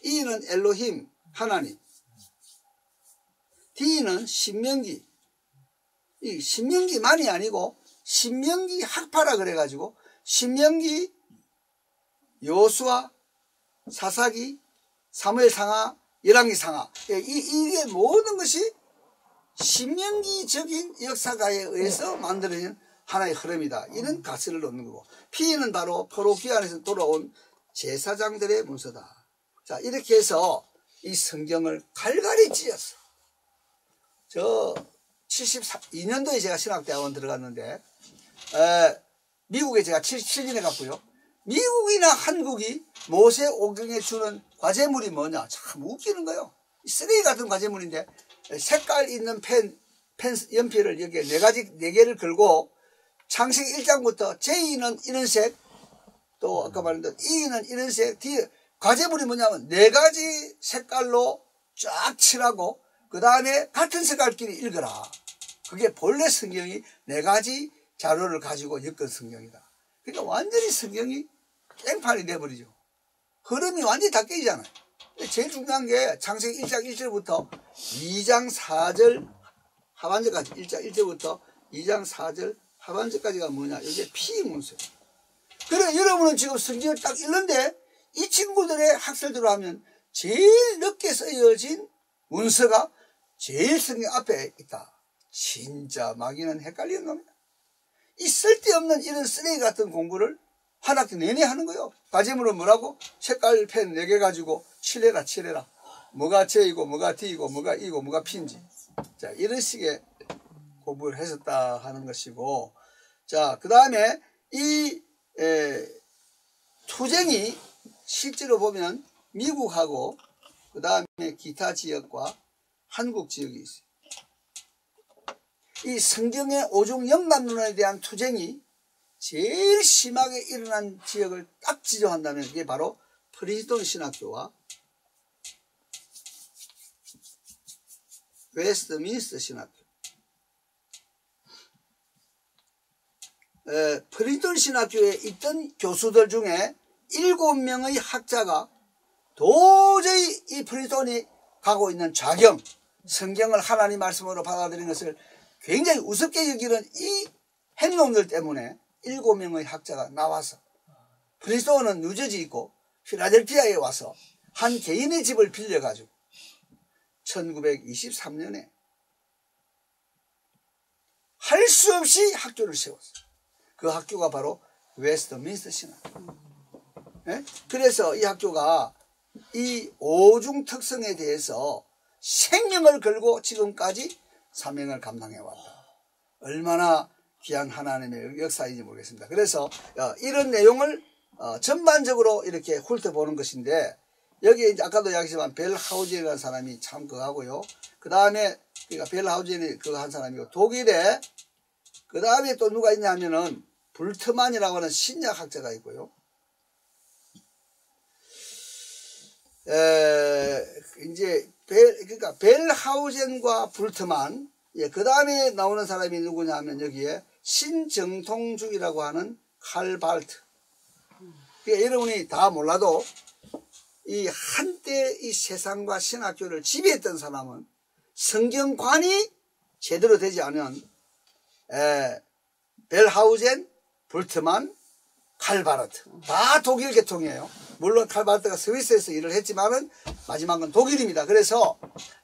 Speaker 1: E는 엘로힘, 하나님. D는 신명기. 이 신명기만이 아니고 신명기 학파라 그래가지고 신명기, 여호수아, 사사기, 사무엘 상하, 열왕기 상하, 이게 모든 것이 신명기적인 역사가에 의해서 만들어진 하나의 흐름이다, 이런 가설을 놓는 거고, P는 바로 포로 귀환에서 돌아온 제사장들의 문서다. 자, 이렇게 해서 이 성경을 갈갈이 찢었어. 저 72년도에 제가 신학대학원 들어갔는데 미국에 제가 77년에 갔고요. 미국이나 한국이 모세오경에 주는 과제물이 뭐냐, 참 웃기는 거예요. 쓰레기 같은 과제물인데 색깔 있는 펜 연필을 여기에 4개를 걸고 창세기 1장부터 J는 이런 색, 또 아까 말한 E는 이런 색, D 과제물이 뭐냐면 4가지 색깔로 쫙 칠하고 그 다음에 같은 색깔끼리 읽어라. 그게 본래 성경이 4가지 자료를 가지고 엮은 성경이다. 그러니까 완전히 성경이 깽판이 돼버리죠. 흐름이 완전히 다 깨지잖아요. 제일 중요한 게 창세기 1장 1절부터 2장 4절 하반절까지, 1장 1절부터 2장 4절 하반절까지가 뭐냐, 이게 피문서예요. 그래, 여러분은 지금 성경을 딱 읽는데 이 친구들의 학설대로 하면 제일 늦게 쓰여진 문서가 제일 성경 앞에 있다. 진짜 마귀는 헷갈리는 겁니다. 이 쓸데없는 이런 쓰레기 같은 공부를 한 학기 내내 하는 거예요. 과제물은 뭐라고? 색깔 펜 4개 가지고 칠해라. 뭐가 J이고 뭐가 D이고 뭐가 E고 뭐가 P인지. 자, 이런 식의 공부를 했었다 하는 것이고, 자, 그 다음에 이 투쟁이 실제로 보면 미국하고 그 다음에 기타 지역과 한국 지역이 있어요. 이 성경의 오중 영감론에 대한 투쟁이 제일 심하게 일어난 지역을 딱 지정한다면 그게 바로 프린스턴 신학교와 웨스트민스터 신학교. 프린스턴 신학교에 있던 교수들 중에 7명의 학자가 도저히 이 프린스턴이 가고 있는 좌경, 성경을 하나님 말씀으로 받아들이는 것을 굉장히 우습게 여기는 이 행동들 때문에 7명의 학자가 나와서 프린스턴은 뉴저지 있고 필라델피아에 와서 한 개인의 집을 빌려가지고 1923년에 할 수 없이 학교를 세웠어요. 그 학교가 바로 웨스트민스터 신학교. 네? 그래서 이 학교가 이 오중 특성에 대해서 생명을 걸고 지금까지 사명을 감당해 왔다. 얼마나 귀한 하나님의 역사인지 모르겠습니다. 그래서 이런 내용을 전반적으로 이렇게 훑어보는 것인데, 여기에 이제 아까도 이야기했지만 벨하우젠이라는 사람이 참 그거 하고요. 그 다음에 그러니까 벨하우젠이 그거 한 사람이고, 독일에 그 다음에 또 누가 있냐면은 불트만이라고 하는 신약학자가 있고요. 이제 그러니까 벨하우젠과 불트만, 그 다음에 나오는 사람이 누구냐면 여기에 신정통주의라고 하는 칼발트. 그러니까 여러분이 다 몰라도 이 한때 이 세상과 신학교를 지배했던 사람은 성경관이 제대로 되지 않은 벨하우젠, 불트만, 칼바르트. 다 독일 계통이에요. 물론 칼바르트가 스위스에서 일을 했지만은 마지막은 독일입니다. 그래서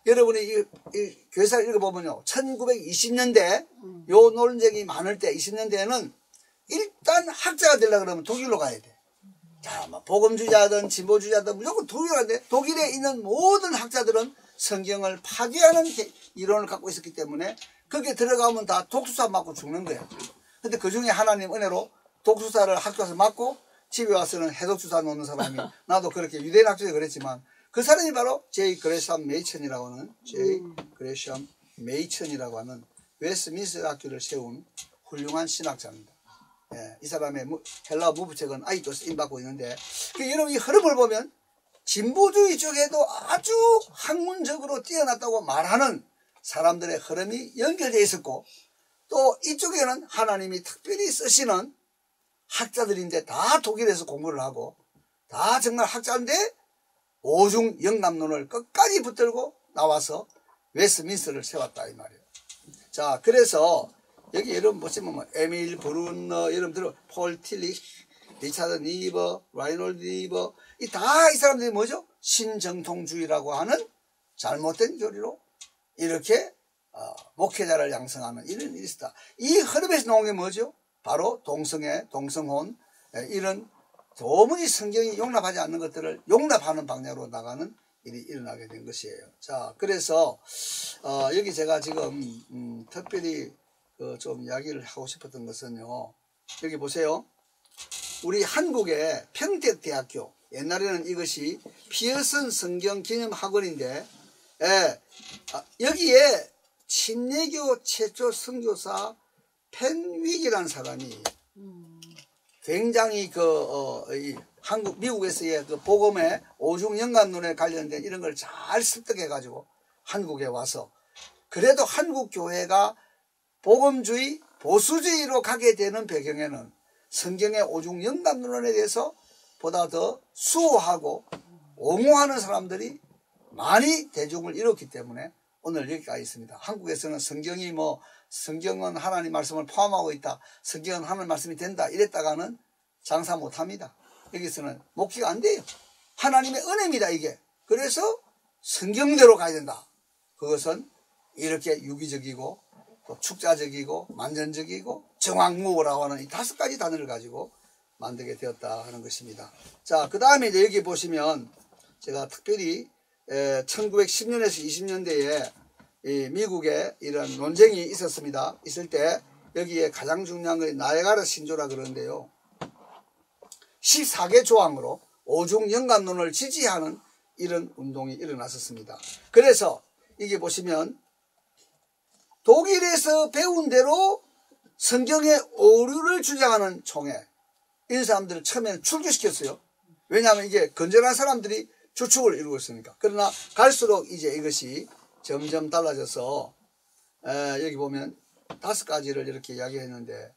Speaker 1: 여러분이 이 교사를 읽어보면요, 1920년대 요 논쟁이 많을 때 20년대에는 일단 학자가 되려고 그러면 독일로 가야 돼. 자, 뭐 복음주의자든 진보주의자든 무조건 독일로 가야 돼. 독일에 있는 모든 학자들은 성경을 파괴하는 이론을 갖고 있었기 때문에 거기에 들어가면 다 독수사 맞고 죽는 거예요. 근데 그 중에 하나님 은혜로 독수사를 학교에서 맞고 집에 와서는 해독주사 놓는 사람이, 나도 그렇게 유대인 학교에 그랬지만, 그 사람이 바로 제이 그레샴 메이천이라고 하는 웨스트민스터 학교를 세운 훌륭한 신학자입니다. 이 사람의 헬라어 무브책은 아직도 쓰임받고 있는데, 여러분 이 흐름을 보면 진보주의 쪽에도 아주 학문적으로 뛰어났다고 말하는 사람들의 흐름이 연결되어 있었고, 또 이쪽에는 하나님이 특별히 쓰시는 학자들인데 다 독일에서 공부를 하고 다 정말 학자인데 오중 영감론을 끝까지 붙들고 나와서 웨스트민스터를 세웠다 이 말이에요. 자, 그래서 여기 여러분 보시면 뭐 에밀 브룬너, 여러분들 폴 틸릭, 리차드 니버, 라이놀드 니버, 이 사람들이 뭐죠? 신정통주의라고 하는 잘못된 교리로 이렇게 목회자를 양성하는 이런 일이 있다. 이 흐름에서 나온 게 뭐죠? 바로 동성애, 동성혼, 이런 도무지 성경이 용납하지 않는 것들을 용납하는 방향으로 나가는 일이 일어나게 된 것이에요. 자, 그래서 여기 제가 지금 특별히 좀 이야기를 하고 싶었던 것은요, 여기 보세요. 우리 한국의 평택대학교, 옛날에는 이것이 피어슨 성경기념학원인데, 여기에 침례교 최초 선교사 펜윅이라는 사람이 굉장히 미국에서의 그 복음의 오중 영감론에 관련된 이런 걸 잘 습득해 가지고 한국에 와서, 그래도 한국 교회가 복음주의, 보수주의로 가게 되는 배경에는 성경의 오중 영감론에 대해서 보다 더 수호하고 옹호하는 사람들이 많이 대중을 이뤘기 때문에 오늘 여기까지 있습니다. 한국에서는 성경은 하나님 말씀을 포함하고 있다, 성경은 하나님 말씀이 된다 이랬다가는 장사 못합니다. 여기서는 목회가 안 돼요. 하나님의 은혜입니다 이게. 그래서 성경대로 가야 된다. 그것은 이렇게 유기적이고 또 축자적이고 만전적이고 정황무라고 하는 이 5가지 단어를 가지고 만들게 되었다 하는 것입니다. 자, 그 다음에 이제 여기 보시면 제가 특별히 1910년에서 20년대에 미국에 이런 논쟁이 있었습니다. 있을 때 여기에 가장 중요한 것이 나야가라 신조라 그러는데요, 14개 조항으로 오중 영감론을 지지하는 이런 운동이 일어났었습니다. 그래서 이게 보시면 독일에서 배운 대로 성경의 오류를 주장하는 총회, 이런 사람들을 처음에는 출교시켰어요. 왜냐하면 이게 건전한 사람들이 주축을 이루고 있으니까. 그러나 갈수록 이제 이것이 점점 달라져서 여기 보면 5가지를 이렇게 이야기했는데,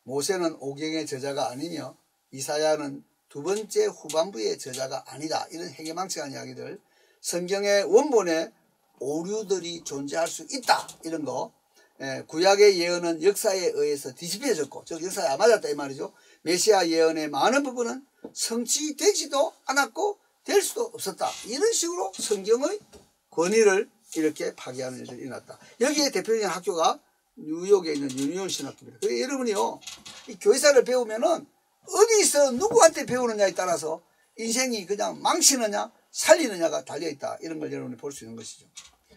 Speaker 1: 모세는 오경의 저자가 아니며 이사야는 두 번째 후반부의 저자가 아니다, 이런 해괴망측한 이야기들, 성경의 원본에 오류들이 존재할 수 있다, 이런 거, 구약의 예언은 역사에 의해서 뒤집혀졌고, 즉 역사에 안 맞았다 이 말이죠. 메시아 예언의 많은 부분은 성취되지도 않았고 될 수도 없었다, 이런 식으로 성경의 권위를 이렇게 파괴하는 일들이 일어났다. 여기에 대표적인 학교가 뉴욕에 있는 유니온 신학교입니다. 그래서 여러분이요, 이 교회사를 배우면은 어디서 누구한테 배우느냐에 따라서 인생이 그냥 망치느냐 살리느냐가 달려있다, 이런 걸 여러분이 볼 수 있는 것이죠.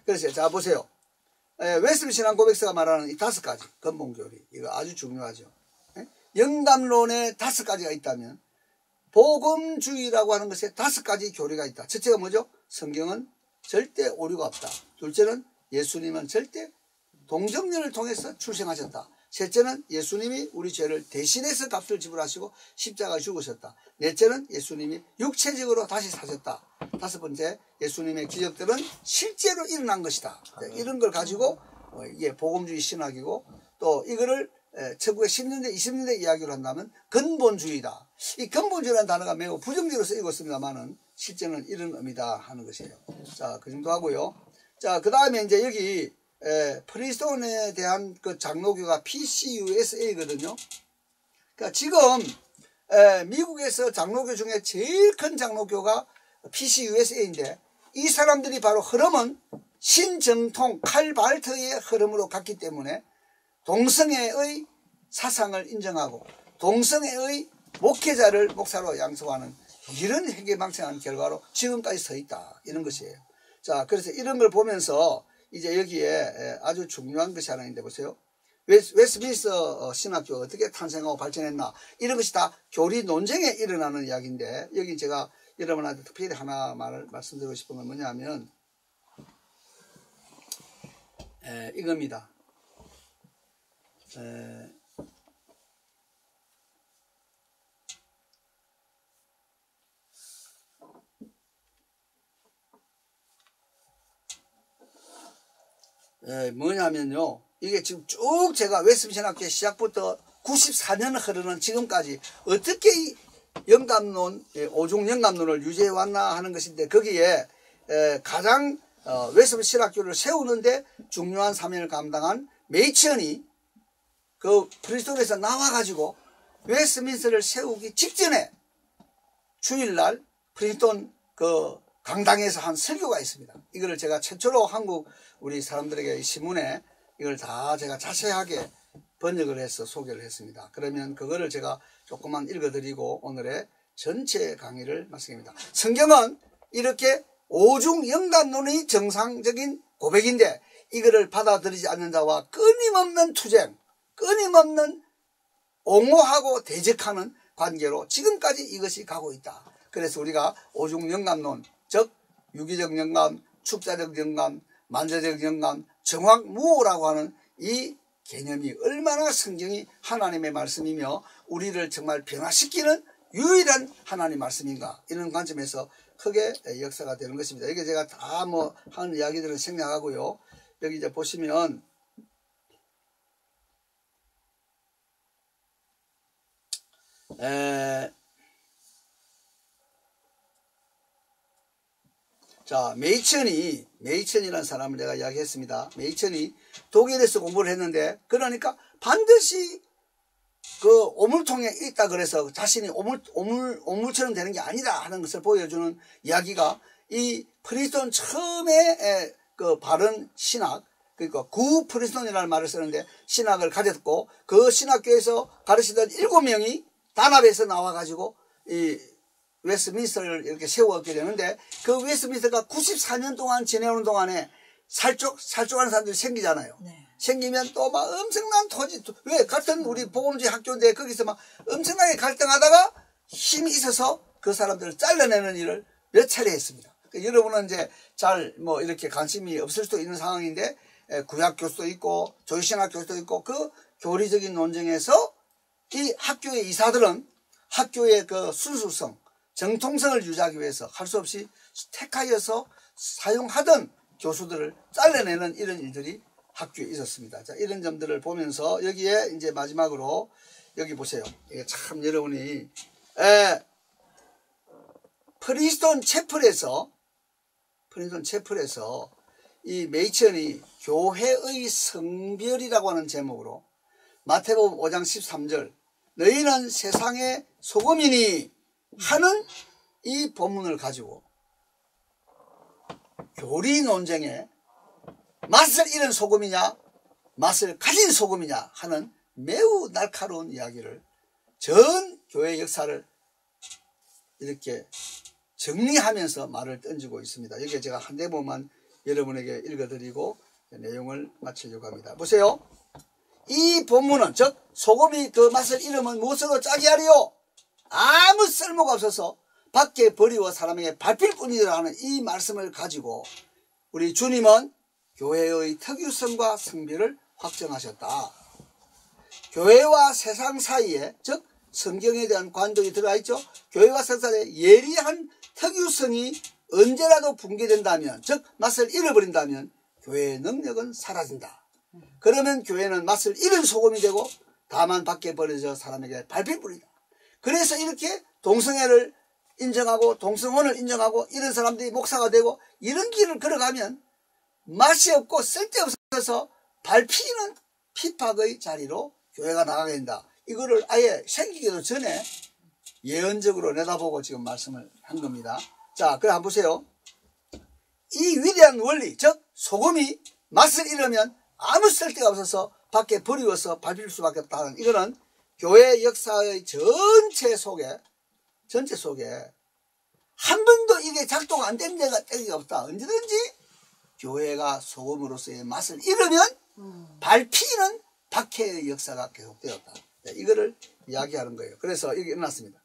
Speaker 1: 그래서 자 보세요. 웨슬리 신앙 고백서가 말하는 이 5가지 근본 교리, 이거 아주 중요하죠. 영감론에 5가지가 있다면 복음주의라고 하는 것에 5가지 교리가 있다. 첫째가 뭐죠? 성경은 절대 오류가 없다. 둘째는 예수님은 절대 동정년을 통해서 출생하셨다. 셋째는 예수님이 우리 죄를 대신해서 값을 지불하시고 십자가에 죽으셨다. 넷째는 예수님이 육체적으로 다시 사셨다. 5번째, 예수님의 기적들은 실제로 일어난 것이다. 이런 걸 가지고 이게 복음주의 신학이고, 또 이거를 1910년대 20년대 이야기로 한다면 근본주의다. 이 근본주의라는 단어가 매우 부정적으로 쓰이고 있습니다만은 실제는 이런 의미다 하는 것이에요. 자, 그 정도 하고요. 자, 그 다음에 이제 여기 프린스톤에 대한 그 장로교가 PCUSA거든요. 그러니까 지금 미국에서 장로교 중에 제일 큰 장로교가 PCUSA인데, 이 사람들이 바로 흐름은 신정통 칼발트의 흐름으로 갔기 때문에 동성애의 사상을 인정하고 동성애의 목회자를 목사로 양성하는 이런 해괴망측한 결과로 지금까지 서 있다, 이런 것이에요. 자, 그래서 이런 걸 보면서 이제 여기에 아주 중요한 것이 하나 있는데 보세요. 웨스트민스터 신학교가 어떻게 탄생하고 발전했나, 이런 것이 다 교리 논쟁에 일어나는 이야기인데, 여기 제가 여러분한테 특별히 하나 말씀드리고 싶은 건 뭐냐면 이겁니다. 뭐냐면요, 이게 지금 쭉 제가 웨스트민스터 신학교 시작부터 94년 흐르는 지금까지 어떻게 이 영감론, 오중 영감론을 유지해 왔나 하는 것인데, 거기에 가장 웨스트민스터 신학교를 세우는데 중요한 사명을 감당한 메이천이 그 프린스톤에서 나와가지고 웨스트민스터를 세우기 직전에 주일날 프린스톤 그 강당에서 한 설교가 있습니다. 이거를 제가 최초로 한국 우리 사람들에게 신문에 이걸 다 제가 자세하게 번역을 해서 소개를 했습니다. 그러면 그거를 제가 조금만 읽어드리고 오늘의 전체 강의를 마치겠습니다. 성경은 이렇게 오중 영감론이 정상적인 고백인데, 이거를 받아들이지 않는 자와 끊임없는 투쟁, 끊임없는 옹호하고 대적하는 관계로 지금까지 이것이 가고 있다. 그래서 우리가 오중 영감론, 즉 유기적 영감, 축자적 영감, 만재적 영감, 정확무호라고 하는 이 개념이 얼마나 성경이 하나님의 말씀이며 우리를 정말 변화시키는 유일한 하나님 말씀인가, 이런 관점에서 크게 역사가 되는 것입니다. 이게 제가 다 뭐 하는 이야기들은 생략하고요. 여기 이제 보시면 자, 메이천이라는 사람을 내가 이야기했습니다. 메이천이 독일에서 공부를 했는데, 그러니까 반드시 그 오물통에 있다 그래서 자신이 오물처럼 되는 게 아니다 하는 것을 보여주는 이야기가 이 프린스톤 처음에 그 바른 신학, 그러니까 구 프린스톤이라는 말을 쓰는데 신학을 가졌고, 그 신학교에서 가르치던 7명이 단합에서 나와가지고 이 웨스트민스터를 이렇게 세웠게 되는데, 그 웨스트민스터가 94년 동안 지내오는 동안에 살쪽하는 사람들이 생기잖아요. 네. 생기면 또 막 엄청난 왜 같은 우리 복음주의 학교인데 거기서 막 엄청나게 갈등하다가 힘이 있어서 그 사람들을 잘라내는 일을 몇 차례 했습니다. 그러니까 여러분은 이제 잘 뭐 이렇게 관심이 없을 수도 있는 상황인데, 구약 교수도 있고 조신학 교수도 있고 그 교리적인 논쟁에서 이 학교의 이사들은 학교의 그 순수성, 정통성을 유지하기 위해서 할 수 없이 택하여서 사용하던 교수들을 잘라내는 이런 일들이 학교에 있었습니다. 자, 이런 점들을 보면서 여기에 이제 마지막으로 여기 보세요. 이게 참 여러분이 프린스턴 채플에서 이 메이천이 교회의 성별이라고 하는 제목으로 마태복음 5장 13절 너희는 세상의 소금이니 하는 이 본문을 가지고 교리 논쟁에 맛을 잃은 소금이냐 맛을 가진 소금이냐 하는 매우 날카로운 이야기를 전 교회 역사를 이렇게 정리하면서 말을 던지고 있습니다. 여기에 제가 한 대목만 여러분에게 읽어드리고 내용을 마치려고 합니다. 보세요. 이 본문은 즉 소금이 그 맛을 잃으면 무엇으로 짜게 하리요? 아무 쓸모가 없어서 밖에 버리고 사람에게 밟힐 뿐이라 하는 이 말씀을 가지고 우리 주님은 교회의 특유성과 성별을 확정하셨다. 교회와 세상 사이에 즉 성경에 대한 관점이 들어가 있죠. 교회와 세상의 예리한 특유성이 언제라도 붕괴된다면 즉 맛을 잃어버린다면 교회의 능력은 사라진다. 그러면 교회는 맛을 잃은 소금이 되고 다만 밖에 버려져 사람에게 밟힐 뿐이다. 그래서 이렇게 동성애를 인정하고 동성혼을 인정하고 이런 사람들이 목사가 되고 이런 길을 걸어가면 맛이 없고 쓸데없어서 밟히는 핍박의 자리로 교회가 나가게 된다. 이거를 아예 생기기도 전에 예언적으로 내다보고 지금 말씀을 한 겁니다. 자, 그래 한번 보세요. 이 위대한 원리, 즉 소금이 맛을 잃으면 아무 쓸데가 없어서 밖에 버리워서 밟힐 수밖에 없다는 이거는 교회 역사의 전체 속에 한 번도 이게 작동 안 된 데가 없다. 언제든지 교회가 소금으로서의 맛을 잃으면 밟히는 박해의 역사가 계속되었다. 이거를 이야기하는 거예요. 그래서 여기 일어났습니다.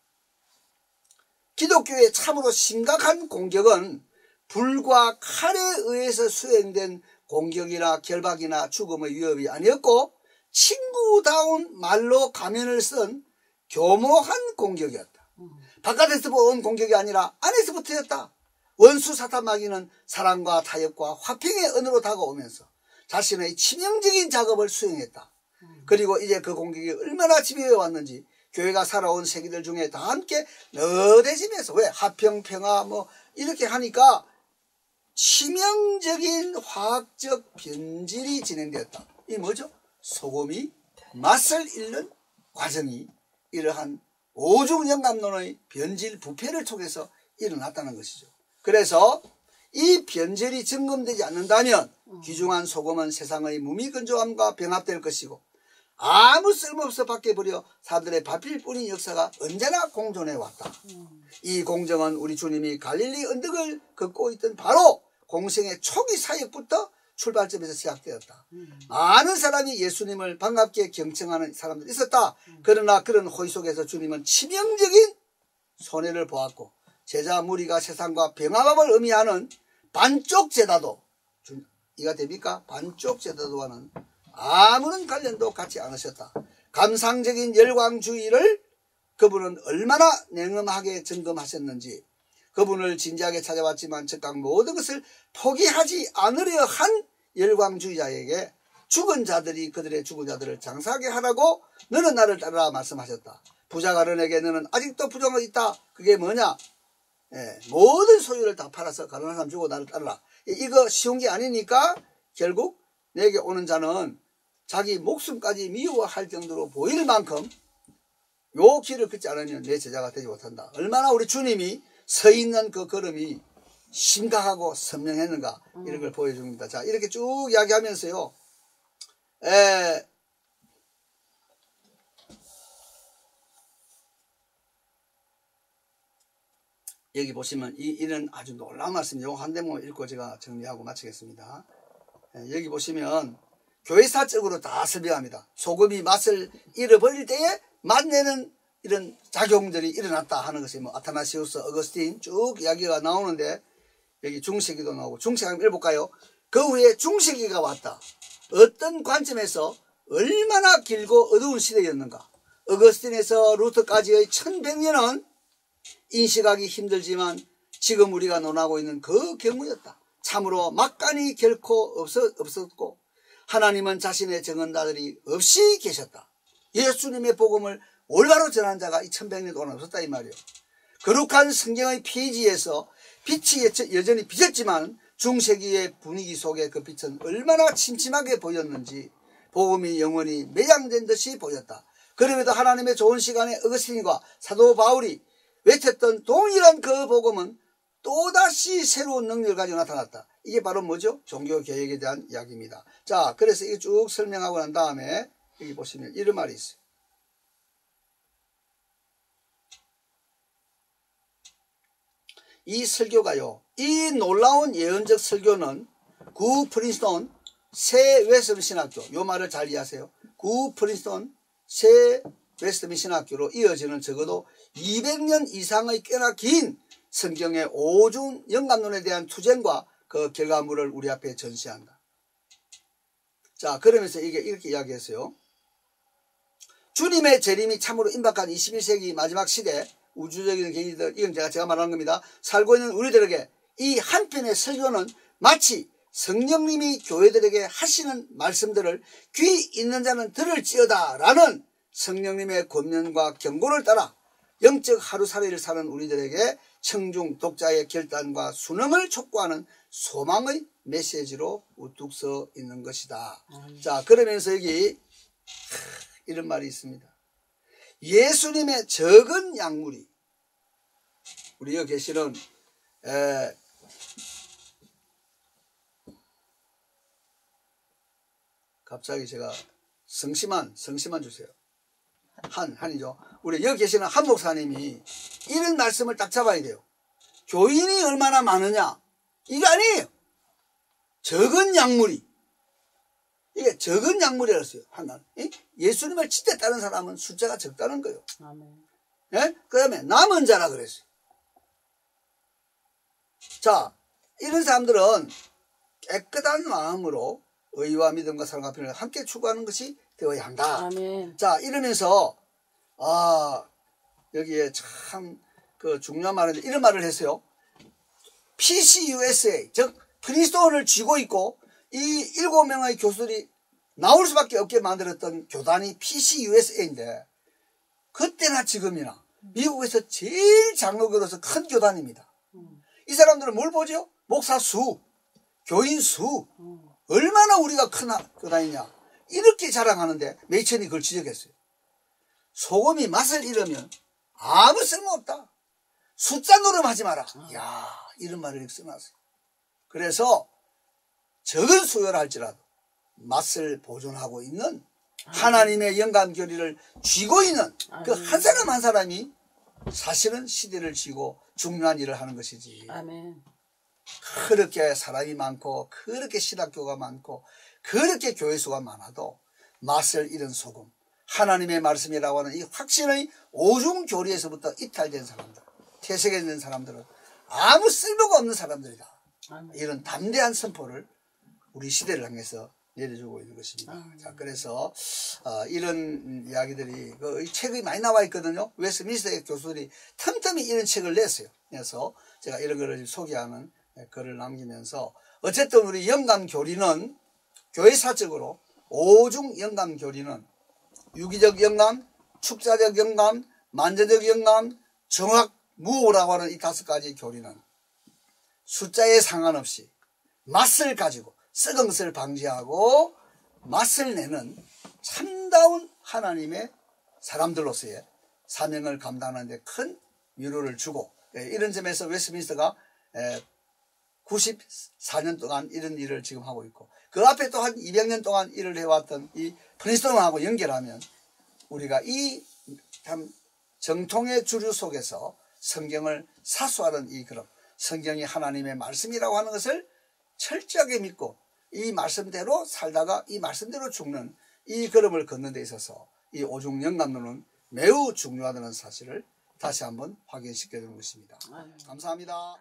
Speaker 1: 기독교의 참으로 심각한 공격은 불과 칼에 의해서 수행된 공격이나 결박이나 죽음의 위협이 아니었고 친구다운 말로 가면을 쓴 교모한 공격이었다. 바깥에서 온 공격이 아니라 안에서부터였다. 원수 사탄 마귀는 사랑과 타협과 화평의 언어로 다가오면서 자신의 치명적인 작업을 수행했다. 그리고 이제 그 공격이 얼마나 집요해 왔는지 교회가 살아온 세기들 중에 다 함께 너대지면서 왜 화평 평화 뭐 이렇게 하니까 치명적인 화학적 변질이 진행되었다. 이 뭐죠? 소금이 맛을 잃는 과정이 이러한 오중영감론의 변질 부패를 통해서 일어났다는 것이죠. 그래서 이 변질이 점검되지 않는다면 귀중한 소금은 세상의 무미건조함과 병합될 것이고 아무 쓸모없어 밖에 버려 사람들의 밟힐 뿐인 역사가 언제나 공존해 왔다. 이 공정은 우리 주님이 갈릴리 언덕을 걷고 있던 바로 공생의 초기 사역부터 출발점에서 시작되었다. 많은 사람이 예수님을 반갑게 경청하는 사람들이 있었다. 그러나 그런 호의 속에서 주님은 치명적인 손해를 보았고 제자 무리가 세상과 병합을 의미하는 반쪽 제다도 이가 됩니까? 반쪽 제다도와는 아무런 관련도 갖지 않으셨다. 감상적인 열광주의를 그분은 얼마나 냉엄하게 점검하셨는지 그분을 진지하게 찾아왔지만 즉각 모든 것을 포기하지 않으려 한 열광주의자에게 죽은 자들이 그들의 죽은 자들을 장사하게 하라고 너는 나를 따르라 말씀하셨다. 부자가론에게 너는 아직도 부정이 있다. 그게 뭐냐? 모든 소유를 다 팔아서 가난한 사람 주고 나를 따르라. 이거 쉬운 게 아니니까 결국 내게 오는 자는 자기 목숨까지 미워할 정도로 보일 만큼 요 길을 걷지 않으면 내 제자가 되지 못한다. 얼마나 우리 주님이 서 있는 그 걸음이 심각하고 선명했는가 이런 걸 보여줍니다. 자, 이렇게 쭉 이야기하면서요. 여기 보시면 이런 아주 놀라운 말씀이요. 한 대목 읽고 제가 정리하고 마치겠습니다. 여기 보시면 교회사적으로 다 설명합니다. 소금이 맛을 잃어버릴 때에 맛내는 이런 작용들이 일어났다 하는 것이 뭐 아타나시우스, 어거스틴 쭉 이야기가 나오는데 여기 중세기도 나오고 중세 한번 읽어볼까요? 그 후에 중세기가 왔다. 어떤 관점에서 얼마나 길고 어두운 시대였는가. 어거스틴에서 루터까지의 1100년은 인식하기 힘들지만 지금 우리가 논하고 있는 그 경우였다. 참으로 막간이 결코 없었고 하나님은 자신의 정언자들이 없이 계셨다. 예수님의 복음을 올바로 전한 자가 이 1100년 동안 없었다 이 말이에요. 거룩한 성경의 페이지에서 빛이 여전히 비쳤지만 중세기의 분위기 속에 그 빛은 얼마나 침침하게 보였는지 복음이 영원히 매장된 듯이 보였다. 그럼에도 하나님의 좋은 시간에 어거스틴과 사도 바울이 외쳤던 동일한 그 복음은 또다시 새로운 능력을 가지고 나타났다. 이게 바로 뭐죠? 종교개혁에 대한 이야기입니다. 자, 그래서 이거 쭉 설명하고 난 다음에 여기 보시면 이런 말이 있어요. 이 설교가요, 이 놀라운 예언적 설교는 구 프린스턴 새 웨스트민스터 신학교, 요 말을 잘 이해하세요. 구 프린스턴 새 웨스트민스터 신학교로 이어지는 적어도 200년 이상의 꽤나 긴 성경의 오중 영감론에 대한 투쟁과 그 결과물을 우리 앞에 전시한다. 자, 그러면서 이게 이렇게 이야기했어요. 주님의 재림이 참으로 임박한 21세기 마지막 시대 우주적인 개인들, 이건 제가 말하는 겁니다. 살고 있는 우리들에게 이 한편의 설교는 마치 성령님이 교회들에게 하시는 말씀들을 귀 있는 자는 들을지어다 라는 성령님의 권면과 경고를 따라 영적 하루살이를 사는 우리들에게 청중 독자의 결단과 순응을 촉구하는 소망의 메시지로 우뚝 서 있는 것이다. 자, 그러면서 여기 이런 말이 있습니다. 예수님의 적은 약물이, 우리 여기 계시는 갑자기 제가 성심한 주세요. 한이죠. 우리 여기 계시는 한 목사님이 이런 말씀을 딱 잡아야 돼요. 교인이 얼마나 많으냐, 이게 아니에요. 적은 약물이, 이게 적은 약물이라고 했어요. 하나는 예수님을 진짜 따르는 사람은 숫자가 적다는 거예요. 아멘. 예? 그 다음에 남은 자라 그랬어요. 자, 이런 사람들은 깨끗한 마음으로 의와 믿음과 사랑과 편을 함께 추구하는 것이 되어야 한다. 아멘. 자, 이러면서 여기에 참 그 중요한 말인데 이런 말을 했어요. PCUSA, 즉 프린스턴을 쥐고 있고 이 7명의 교수들이 나올 수밖에 없게 만들었던 교단이 PCUSA인데 그때나 지금이나 미국에서 제일 장로교로서 큰 교단입니다. 이 사람들은 뭘 보죠? 목사 수, 교인 수, 얼마나 우리가 큰 교단이냐 이렇게 자랑하는데 메이천이 그걸 지적했어요. 소금이 맛을 잃으면 아무 쓸모없다. 숫자 노름하지 마라. 이야, 이런 말을 써놨어요. 그래서 적은 수요를 할지라도 맛을 보존하고 있는 하나님의 영감 교리를 쥐고 있는 그 한 사람 한 사람이 사실은 시대를 쥐고 중요한 일을 하는 것이지. 아멘. 그렇게 사람이 많고 그렇게 신학교가 많고 그렇게 교회수가 많아도 맛을 잃은 소금, 하나님의 말씀이라고 하는 이 확신의 오중 교리에서부터 이탈된 사람들, 퇴색해 있는 사람들은 아무 쓸모가 없는 사람들이다. 아멘. 이런 담대한 선포를 우리 시대를 향해서 내려주고 있는 것입니다. 자, 그래서 이런 이야기들이 이 책이 많이 나와 있거든요. 웨스트민스터 교수들이 틈틈이 이런 책을 냈어요. 그래서 제가 이런 거를 소개하는 글을 남기면서 어쨌든 우리 영감 교리는 교회사적으로 오중 영감 교리는 유기적 영감, 축자적 영감, 만재적 영감, 정확 무오라고 하는 이 5가지 교리는 숫자에 상관없이 맛을 가지고 썩은 것을 방지하고 맛을 내는 참다운 하나님의 사람들로서의 사명을 감당하는 데 큰 위로를 주고, 이런 점에서 웨스트민스터가 94년 동안 이런 일을 지금 하고 있고 그 앞에 또 한 200년 동안 일을 해왔던 이 프린스턴하고 연결하면 우리가 이 참 정통의 주류 속에서 성경을 사수하는 이 그럼 성경이 하나님의 말씀이라고 하는 것을 철저하게 믿고 이 말씀대로 살다가 이 말씀대로 죽는 이 걸음을 걷는 데 있어서 이 오중 영감론은 매우 중요하다는 사실을 다시 한번 확인시켜 주는 것입니다. 감사합니다.